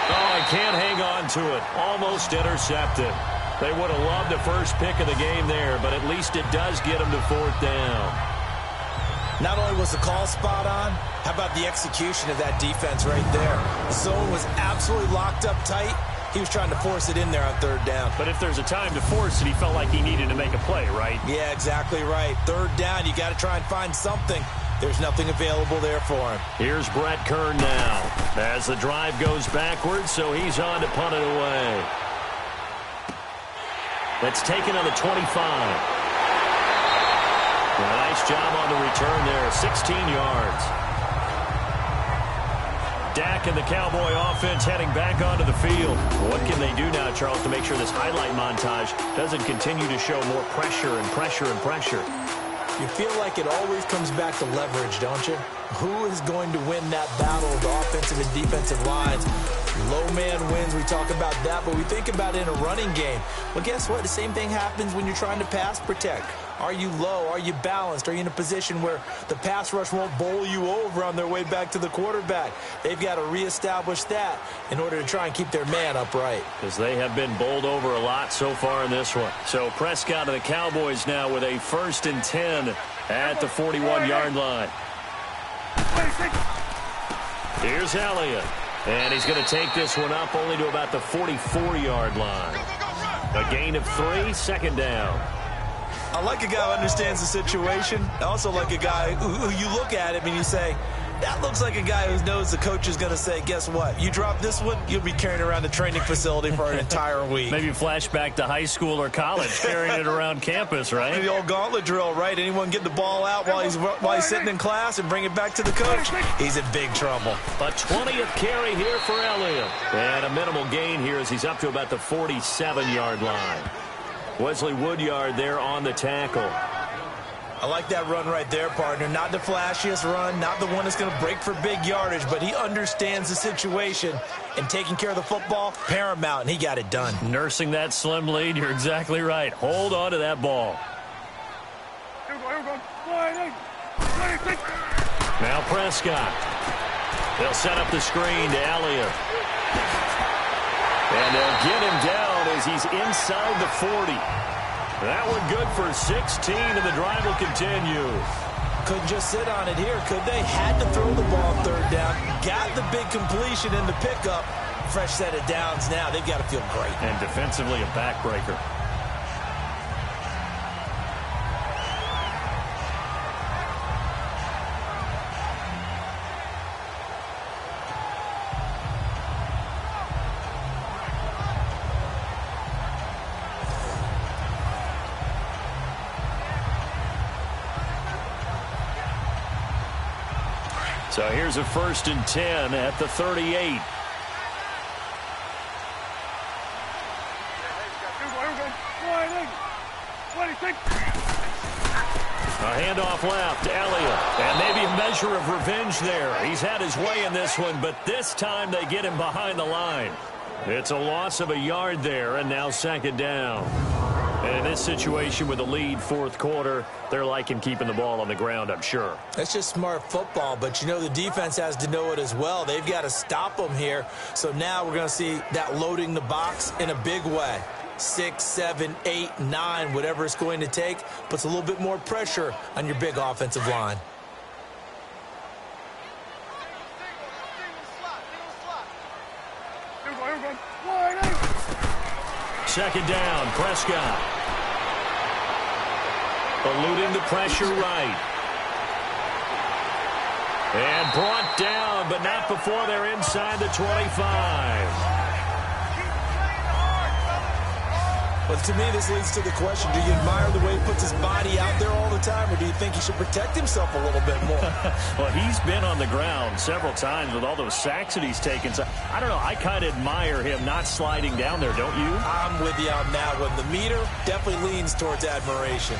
Oh, he can't hang on to it. Almost intercepted. They would have loved the first pick of the game there, but at least it does get them to 4th down. Not only was the call spot on, how about the execution of that defense right there? The zone was absolutely locked up tight. He was trying to force it in there on 3rd down. But if there's a time to force it, he felt like he needed to make a play, right? Yeah, exactly right. 3rd down, you got to try and find something. There's nothing available there for him. Here's Brett Kern now as the drive goes backwards, so he's on to punt it away. That's taken on the 25. Nice job on the return there, 16 yards. Dak and the Cowboy offense heading back onto the field. What can they do now, Charles, to make sure this highlight montage doesn't continue to show more pressure and pressure and pressure? You feel like it always comes back to leverage, don't you? Who is going to win that battle of the offensive and defensive lines? Low man wins. We talk about that, but we think about it in a running game. Well, guess what? The same thing happens when you're trying to pass protect. Are you low? Are you balanced? Are you in a position where the pass rush won't bowl you over on their way back to the quarterback? They've got to reestablish that in order to try and keep their man upright. Because they have been bowled over a lot so far in this one. So Prescott and the Cowboys now with a 1st and 10 at the 41-yard line. Here's Elliott. And he's going to take this one up only to about the 44-yard line. A gain of 3, 2nd down. I like a guy who understands the situation. I also like a guy who you look at him and you say, that looks like a guy who knows the coach is going to say, guess what? You drop this one, you'll be carrying around the training facility for an entire week. Maybe flashback to high school or college, carrying it around campus, right? The old gauntlet drill, right? Anyone get the ball out while he's sitting in class and bring it back to the coach? He's in big trouble. A 20th carry here for Elliott. And a minimal gain here as he's up to about the 47-yard line. Wesley Woodyard there on the tackle. I like that run right there, partner. Not the flashiest run, not the one that's going to break for big yardage, but he understands the situation, and taking care of the football, paramount, and he got it done. Nursing that slim lead, you're exactly right. Hold on to that ball. Now Prescott. They'll set up the screen to Elliott. And they'll get him down as he's inside the 40. That one good for 16, and the drive will continue. Couldn't just sit on it here, could they? Had to throw the ball 3rd down. Got the big completion in the pickup. Fresh set of downs now. They've got to feel great. And defensively, a backbreaker. So here's a 1st and 10 at the 38. A handoff left, Elliott. And maybe a measure of revenge there. He's had his way in this one, but this time they get him behind the line. It's a loss of a yard there, and now 2nd down. And in this situation with a lead fourth quarter, they're liking keeping the ball on the ground, I'm sure. That's just smart football, but you know the defense has to know it as well. They've got to stop them here. So now we're going to see that loading the box in a big way. 6, 7, 8, 9, whatever it's going to take, puts a little bit more pressure on your big offensive line. Second down, Prescott. Eluding the pressure right. And brought down, but not before they're inside the 25. But to me, this leads to the question, do you admire the way he puts his body out there all the time, or do you think he should protect himself a little bit more? Well, he's been on the ground several times with all those sacks that he's taken. So, I don't know, I kind of admire him not sliding down there, don't you? I'm with you on that one. The meter definitely leans towards admiration.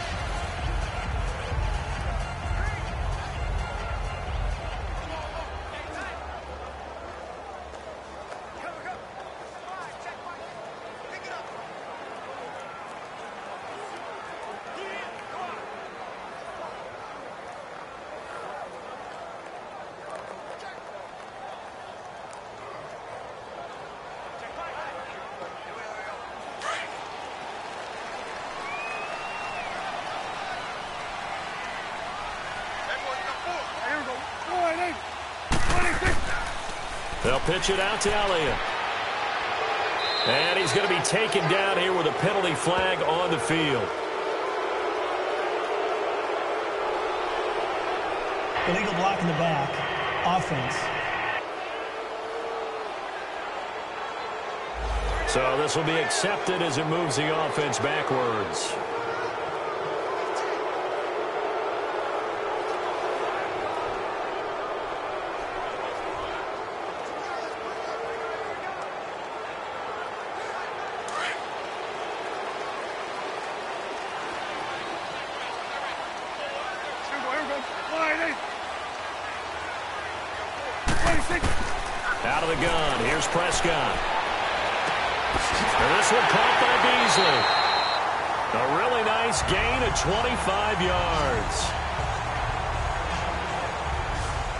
They'll pitch it out to Elliott. And he's going to be taken down here with a penalty flag on the field. Illegal block in the back. Offense. So this will be accepted as it moves the offense backwards. Out of the gun, here's Prescott. And this one caught by Beasley. A really nice gain of 25 yards.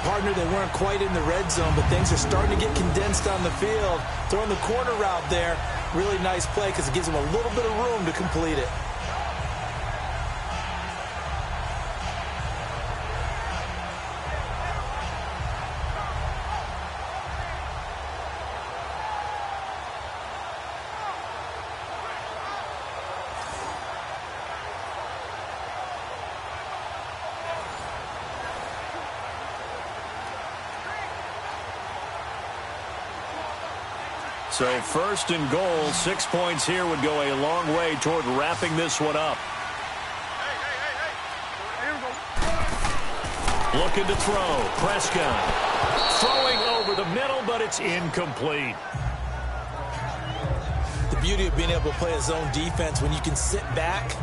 Partner, they weren't quite in the red zone, but things are starting to get condensed on the field. Throwing the corner route there, really nice play because it gives them a little bit of room to complete it. So first and goal, 6 points here would go a long way toward wrapping this one up. Looking to throw. Prescott throwing over the middle, but it's incomplete. The beauty of being able to play a zone defense when you can sit back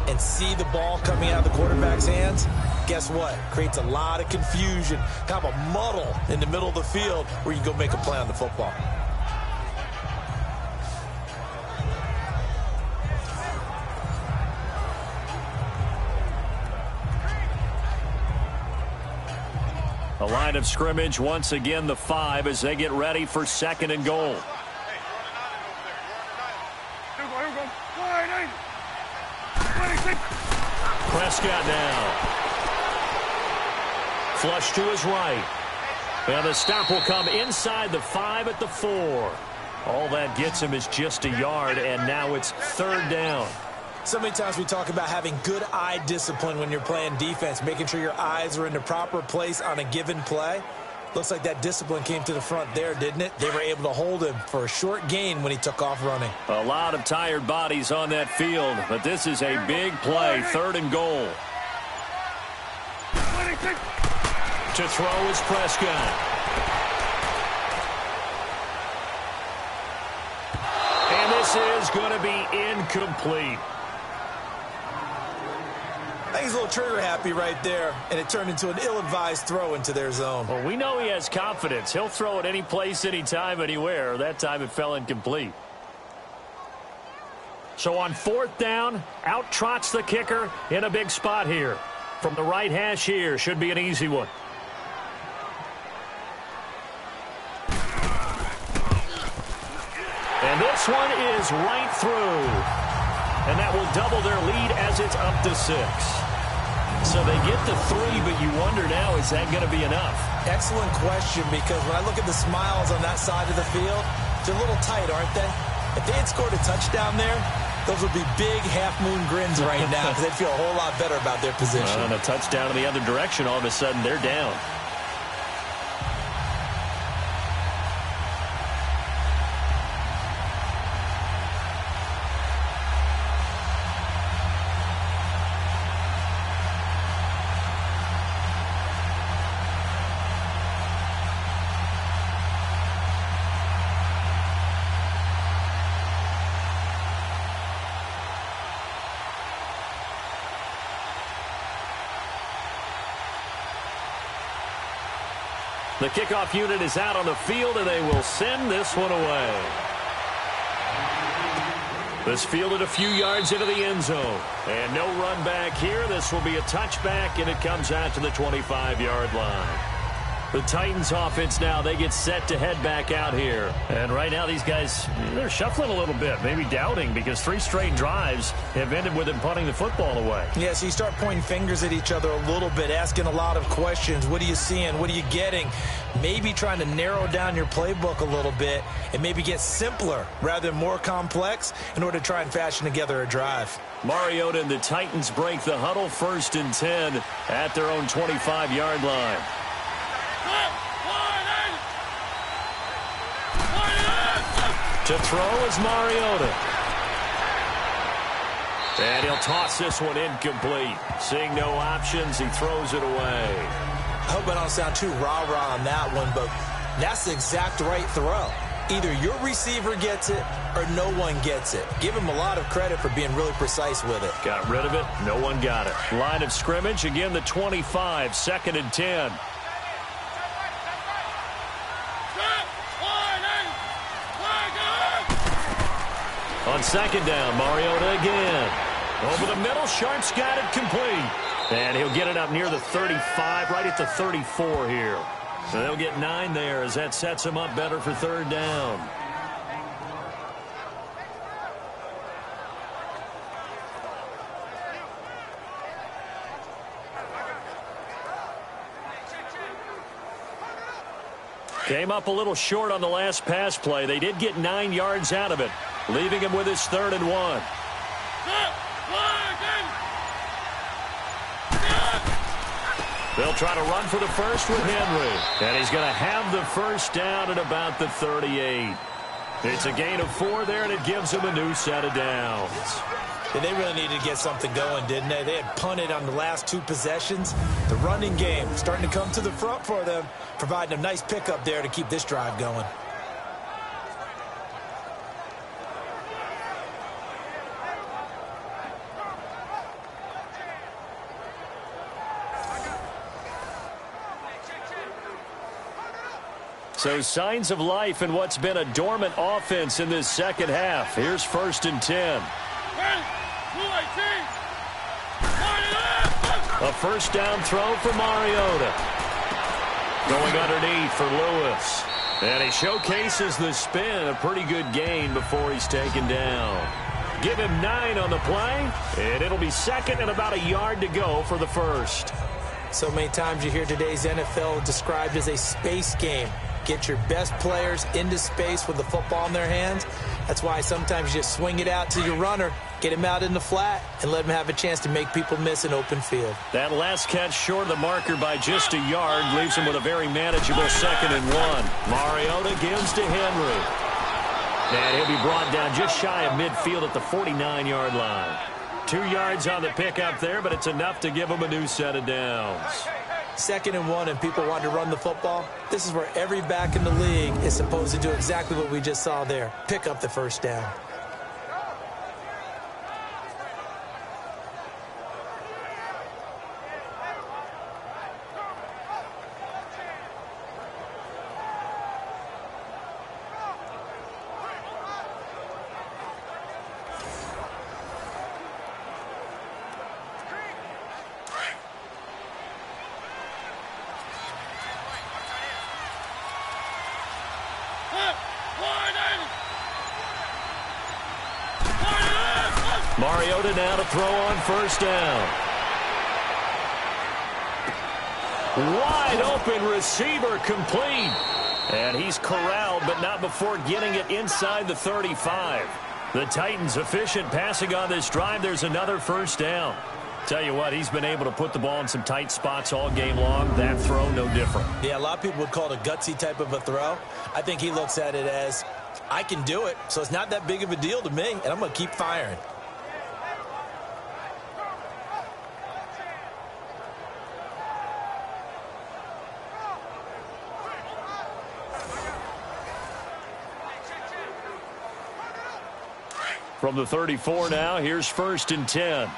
and see the ball coming out of the quarterback's hands, guess what? Creates a lot of confusion, kind of a muddle in the middle of the field where you can go make a play on the football. A line of scrimmage, once again the 5 as they get ready for second and goal. Prescott now. Flush to his right. And the stop will come inside the 5 at the 4. All that gets him is just a yard, and now it's third down. So many times we talk about having good eye discipline when you're playing defense, making sure your eyes are in the proper place on a given play. Looks like that discipline came to the front there, didn't it? They were able to hold him for a short gain when he took off running. A lot of tired bodies on that field, but this is a big play, third and goal. To throw is Prescott. And this is going to be incomplete. I think he's a little trigger happy right there, and it turned into an ill-advised throw into their zone. Well, we know he has confidence. He'll throw it any place, anytime, anywhere. That time it fell incomplete. So on 4th down, out trots the kicker in a big spot here. From the right hash here, should be an easy one. And this one is right through. And that will double their lead as it's up to 6. So they get the 3, but you wonder now, is that going to be enough? Excellent question, because when I look at the smiles on that side of the field, they're a little tight, aren't they? If they had scored a touchdown there, those would be big half-moon grins right now because they'd feel a whole lot better about their position. And a touchdown in the other direction, all of a sudden they're down. The kickoff unit is out on the field, and they will send this one away. This fielded a few yards into the end zone. And no run back here. This will be a touchback, and it comes out to the 25-yard line. The Titans offense now, they get set to head back out here. And right now these guys, they're shuffling a little bit, maybe doubting, because 3 straight drives have ended with them punting the football away. Yeah, so you start pointing fingers at each other a little bit, asking a lot of questions. What are you seeing? What are you getting? Maybe trying to narrow down your playbook a little bit and maybe get simpler rather than more complex in order to try and fashion together a drive. Mariota and the Titans break the huddle, 1st and 10 at their own 25-yard line. To throw is Mariota. And he'll toss this one incomplete. Seeing no options, he throws it away. I hope I don't sound too rah-rah on that one, but that's the exact right throw. Either your receiver gets it or no one gets it. Give him a lot of credit for being really precise with it. Got rid of it. No one got it. Line of scrimmage, again the 25, 2nd and 10. On 2nd down, Mariota again. Over the middle, Sharp's got it complete. And he'll get it up near the 35, right at the 34 here. So they'll get 9 there as that sets him up better for 3rd down. Came up a little short on the last pass play. They did get 9 yards out of it, leaving him with his 3rd and 1. They'll try to run for the first with Henry. And he's going to have the first down at about the 38. It's a gain of 4 there, and it gives him a new set of downs. And they really needed to get something going, didn't they? They had punted on the last 2 possessions. The running game starting to come to the front for them, providing a nice pickup there to keep this drive going. So signs of life in what's been a dormant offense in this second half. Here's 1st and 10. A first down throw for Mariota. Going underneath for Lewis. And he showcases the spin. A pretty good gain before he's taken down. Give him 9 on the play. And it'll be 2nd and about a yard to go for the first. So many times you hear today's NFL described as a space game. Get your best players into space with the football in their hands. That's why sometimes you just swing it out to your runner, get him out in the flat, and let him have a chance to make people miss an open field. That last catch short of the marker by just a yard leaves him with a very manageable 2nd and 1. Mariota gives to Henry. And he'll be brought down just shy of midfield at the 49-yard line. 2 yards on the pickup there, but it's enough to give him a new set of downs. 2nd and 1 and people want to run the football. This is where every back in the league is supposed to do exactly what we just saw there. Pick up the first down. Mariota now to throw on first down. Wide open receiver complete. And he's corralled, but not before getting it inside the 35. The Titans efficient passing on this drive. There's another first down. Tell you what, he's been able to put the ball in some tight spots all game long. That throw, no different. Yeah, a lot of people would call it a gutsy type of a throw. I think he looks at it as, I can do it, so it's not that big of a deal to me, and I'm going to keep firing. From the 34 now, here's 1st and 10.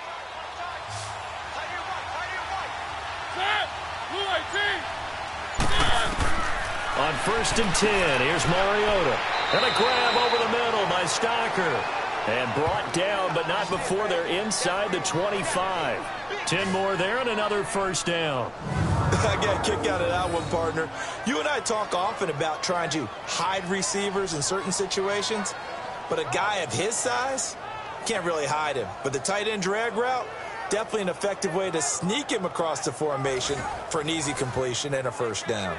On 1st and 10, here's Mariota. And a grab over the middle by Stocker. And brought down, but not before they're inside the 25. 10 more there and another first down. I got a kick out of that one, partner. You and I talk often about trying to hide receivers in certain situations. But a guy of his size, can't really hide him. But the tight end drag route, definitely an effective way to sneak him across the formation for an easy completion and a first down.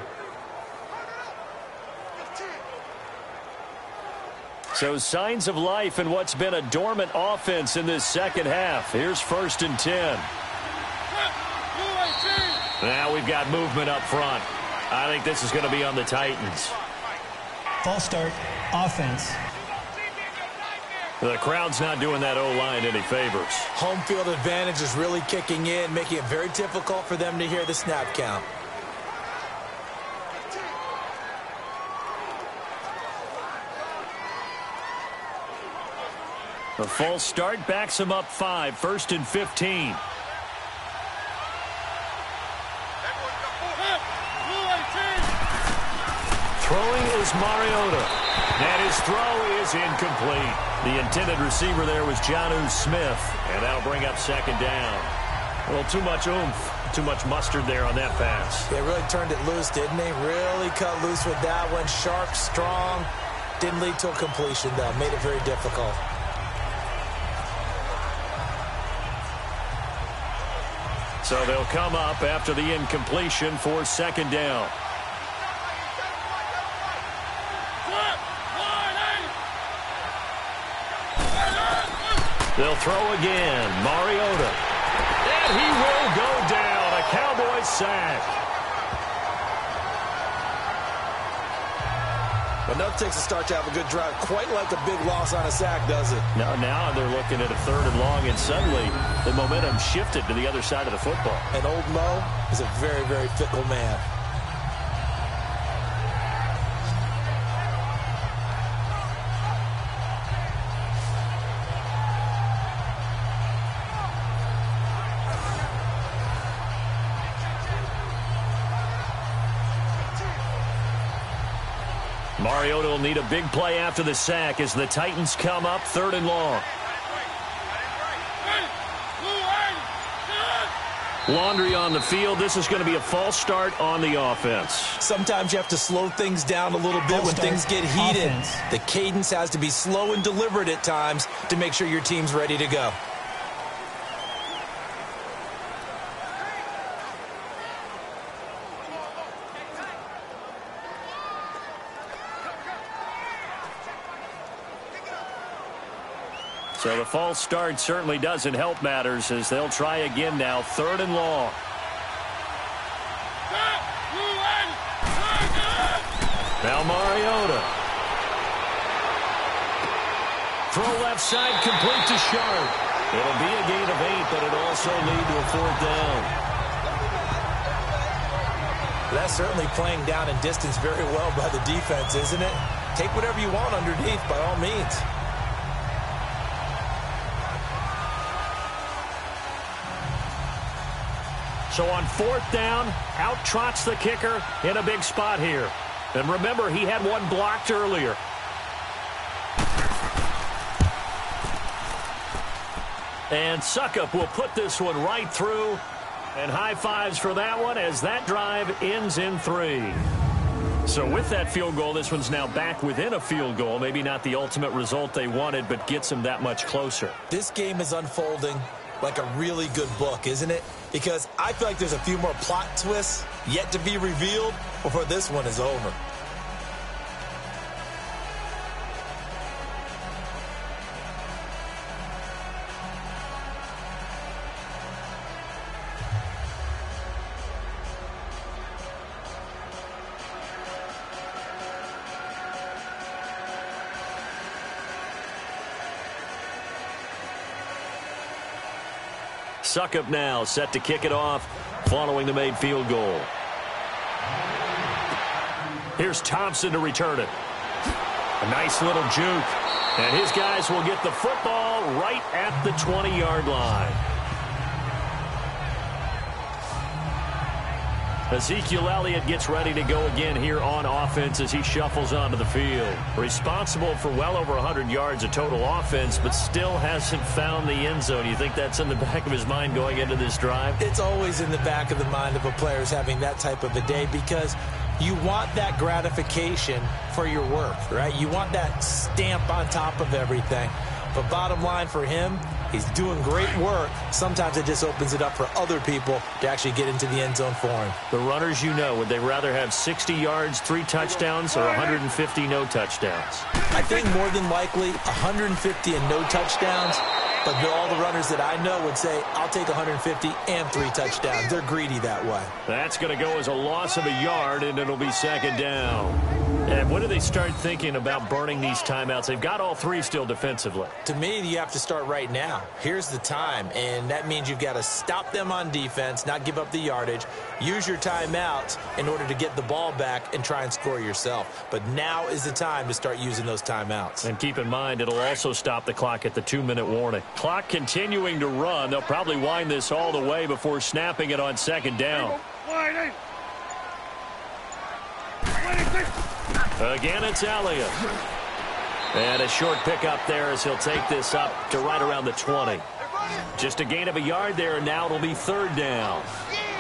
So signs of life in what's been a dormant offense in this second half. Here's 1st and 10. Now we've got movement up front. I think this is going to be on the Titans. False start, offense. The crowd's not doing that O-line any favors. Home field advantage is really kicking in, making it very difficult for them to hear the snap count. The false start backs him up 5, 1st and 15. Throwing is Mariota. And his throw is incomplete. The intended receiver there was Jonnu Smith. And that'll bring up 2nd down. A little too much oomph, too much mustard there on that pass. They really turned it loose, didn't they? Really cut loose with that one. Sharp, strong. Didn't lead to a completion, though. Made it very difficult. So they'll come up after the incompletion for 2nd down. They'll throw again. Mariota. And he will go down. A Cowboys sack. But nothing takes a start to have a good drive. Quite like a big loss on a sack, does it? Now they're looking at a 3rd and long, and suddenly the momentum shifted to the other side of the football. And old Mo is a very, very fickle man. Mariota will need a big play after the sack as the Titans come up 3rd and long. Laundry on the field. This is going to be a false start on the offense. Sometimes you have to slow things down a little bit when things get heated. The cadence has to be slow and deliberate at times to make sure your team's ready to go. So the false start certainly doesn't help matters as they'll try again now, 3rd and long. Now Mariota. Throw left side, complete to Sharp. It'll be a gain of 8, but it'll also lead to a 4th down. That's certainly playing down in distance very well by the defense, isn't it? Take whatever you want underneath, by all means. So on 4th down, out trots the kicker in a big spot here. And remember, he had one blocked earlier. And Suckup will put this one right through. And high fives for that one as that drive ends in 3. So with that field goal, this one's now back within a field goal. Maybe not the ultimate result they wanted, but gets them that much closer. This game is unfolding like a really good book, isn't it? Because I feel like there's a few more plot twists yet to be revealed before this one is over. Suckup now, set to kick it off following the made field goal. Here's Thompson to return it. A nice little juke. And his guys will get the football right at the 20-yard line. Ezekiel Elliott gets ready to go again here on offense as he shuffles onto the field. Responsible for well over 100 yards of total offense, but still hasn't found the end zone. You think that's in the back of his mind going into this drive? It's always in the back of the mind of a player having that type of a day because you want that gratification for your work, right? You want that stamp on top of everything. But bottom line for him, he's doing great work. Sometimes it just opens it up for other people to actually get into the end zone for him. The runners, you know, would they rather have 60 yards, 3 touchdowns, or 150 no touchdowns? I think more than likely 150 and no touchdowns. But all the runners that I know would say, I'll take 150 and 3 touchdowns. They're greedy that way. That's going to go as a loss of a yard, and it'll be second down. And when do they start thinking about burning these timeouts? They've got all 3 still defensively. To me, you have to start right now. Here's the time, and that means you've got to stop them on defense, not give up the yardage, use your timeouts in order to get the ball back and try and score yourself. But now is the time to start using those timeouts. And keep in mind, it'll also stop the clock at the 2-minute warning. Clock continuing to run. They'll probably wind this all the way before snapping it on second down. Again, it's Elliott. And a short pickup there as he'll take this up to right around the 20. Just a gain of a yard there, and now it'll be third down.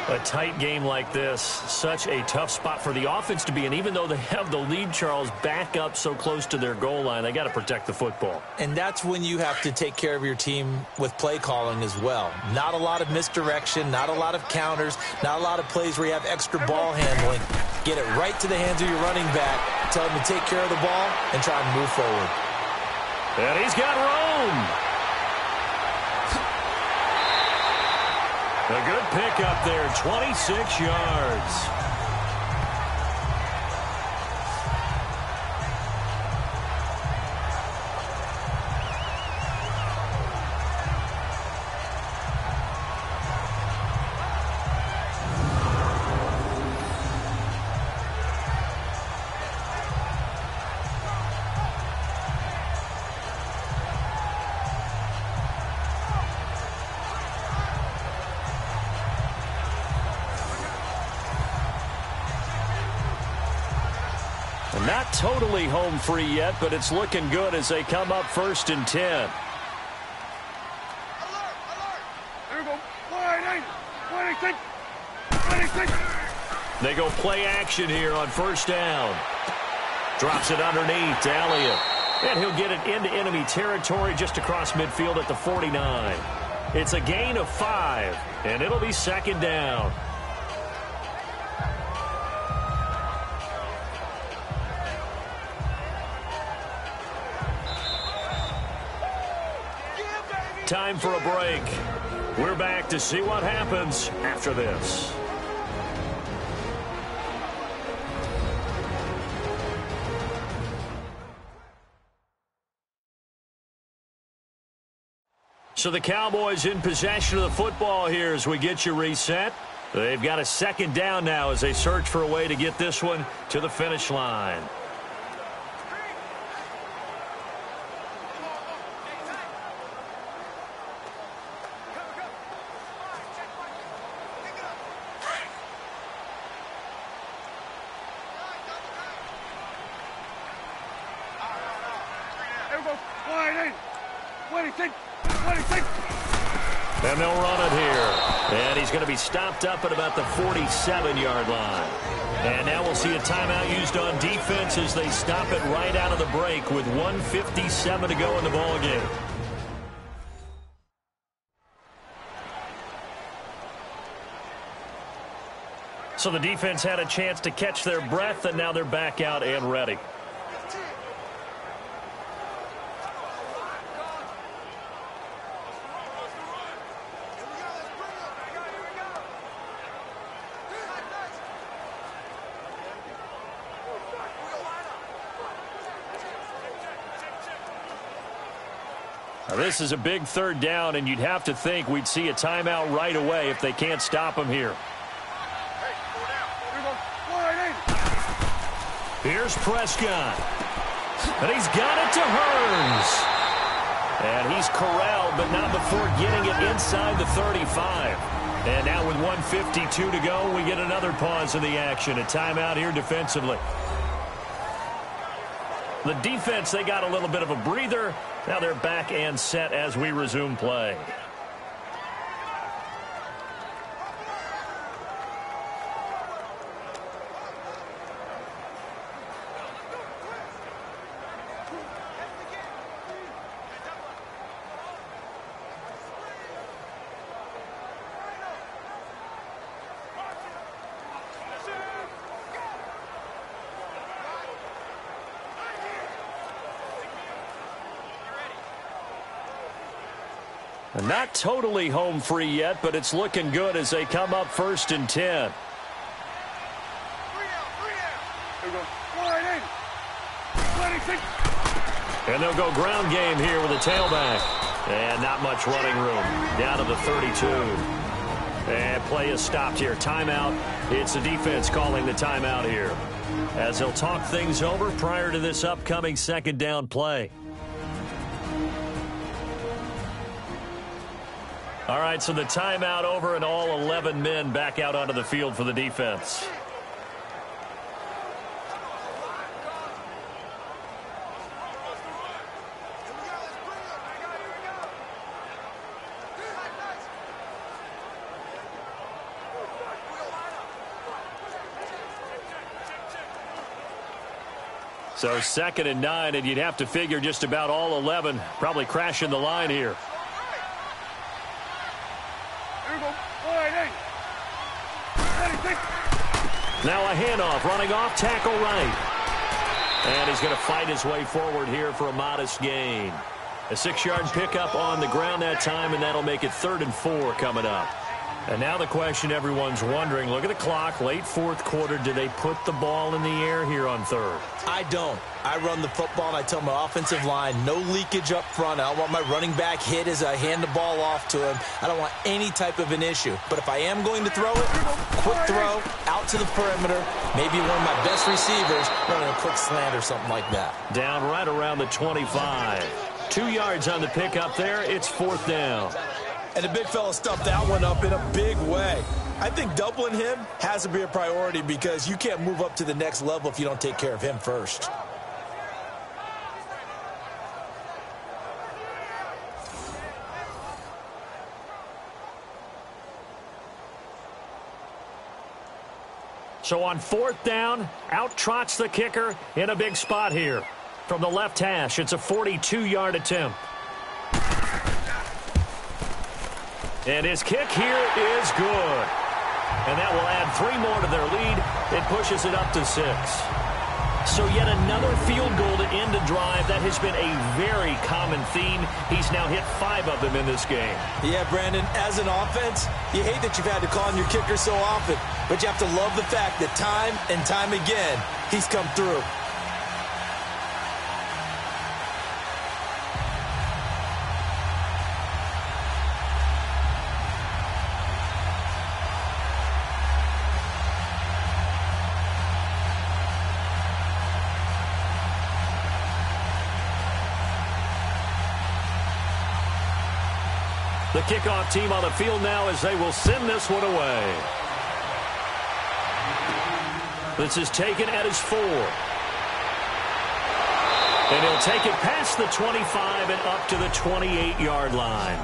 A tight game like this, such a tough spot for the offense to be in. Even though they have the lead, Charles, back up so close to their goal line, they got to protect the football. And that's when you have to take care of your team with play calling as well. Not a lot of misdirection, not a lot of counters, not a lot of plays where you have extra ball handling. Get it right to the hands of your running back, tell him to take care of the ball, and try and move forward. And he's got room. A good pickup there, 26 yards. Not totally home free yet, but it's looking good as they come up 1st and 10. Alert! There we go. 26. They go play action here on 1st down. Drops it underneath to Elliott. And he'll get it into enemy territory just across midfield at the 49. It's a gain of 5, and it'll be second down. Time for a break. We're back to see what happens after this. So the Cowboys in possession of the football here as we get you reset. They've got a second down now as they search for a way to get this one to the finish line. And they'll run it here. And he's going to be stopped up at about the 47-yard line. And now we'll see a timeout used on defense as they stop it right out of the break with 1:57 to go in the ball game. So the defense had a chance to catch their breath, and now they're back out and ready. Now this is a big third down, and you'd have to think we'd see a timeout right away if they can't stop him here. Here's Prescott. And he's got it to Hearns. And he's corralled, but not before getting it inside the 35. And now with 1:52 to go, we get another pause in the action. A timeout here defensively. The defense, they got a little bit of a breather. Now they're back and set as we resume play. Not totally home free yet, but it's looking good as they come up 1st and 10. And they'll go ground game here with a tailback. And not much running room. Down to the 32. And play is stopped here. Timeout. It's the defense calling the timeout here, as they'll talk things over prior to this upcoming second down play. All right, so the timeout over and all 11 men back out onto the field for the defense. So 2nd and 9, and you'd have to figure just about all 11 probably crashing the line here. Now a handoff, running off, tackle right. And he's going to fight his way forward here for a modest gain. A 6-yard pickup on the ground that time, and that'll make it 3rd and 4 coming up. And now the question everyone's wondering, look at the clock, late 4th quarter, do they put the ball in the air here on 3rd? I don't. I run the football, and I tell my offensive line, no leakage up front. I don't want my running back hit as I hand the ball off to him. I don't want any type of an issue. But if I am going to throw it, quick throw, out to the perimeter, maybe one of my best receivers running a quick slant or something like that. Down right around the 25. 2 yards on the pickup there. It's 4th down. And the big fella stuffed that one up in a big way. I think doubling him has to be a priority because you can't move up to the next level if you don't take care of him first. So on 4th down, out trots the kicker in a big spot here. From the left hash, it's a 42-yard attempt. And his kick here is good. And that will add 3 more to their lead. It pushes it up to 6. So yet another field goal to end a drive. That has been a very common theme. He's now hit 5 of them in this game. Yeah, Brandon, as an offense, you hate that you've had to call on your kicker so often. But you have to love the fact that time and time again, he's come through. The kickoff team on the field now as they will send this one away. This is taken at his 4. And he'll take it past the 25 and up to the 28-yard line.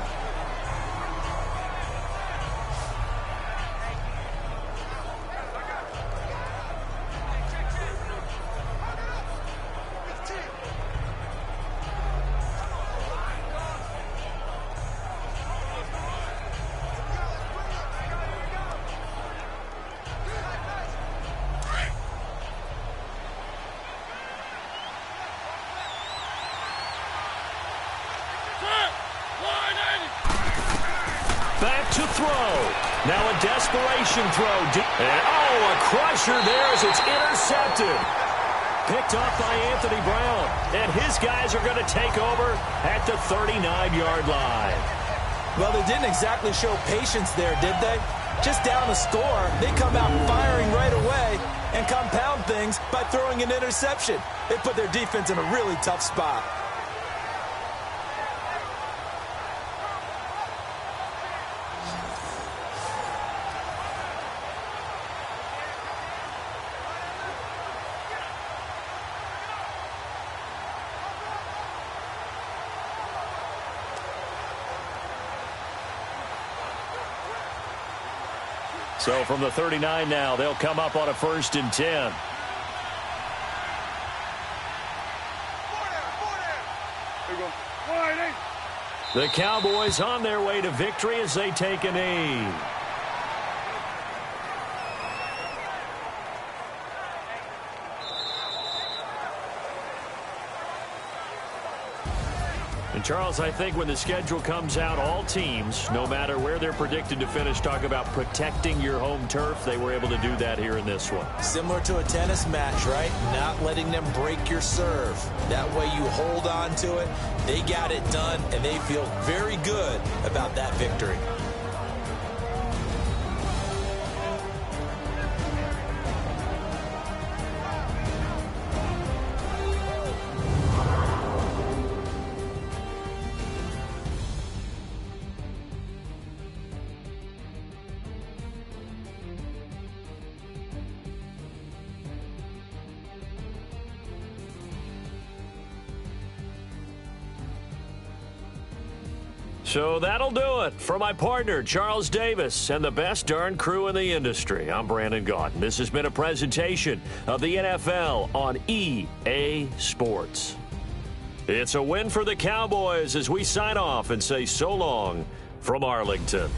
to throw. Now a desperation throw. And, a crusher there as it's intercepted. Picked off by Anthony Brown. And his guys are going to take over at the 39-yard line. Well, they didn't exactly show patience there, did they? Just down a score, they come out firing right away and compound things by throwing an interception. They put their defense in a really tough spot. So from the 39 now, they'll come up on a 1st and 10. The Cowboys on their way to victory as they take a knee. And Charles, I think when the schedule comes out, all teams, no matter where they're predicted to finish, talk about protecting your home turf. They were able to do that here in this one. Similar to a tennis match, right? Not letting them break your serve. That way you hold on to it. They got it done, and they feel very good about that victory. So that'll do it. For my partner, Charles Davis, and the best darn crew in the industry, I'm Brandon Gaudin. This has been a presentation of the NFL on EA Sports. It's a win for the Cowboys as we sign off and say so long from Arlington.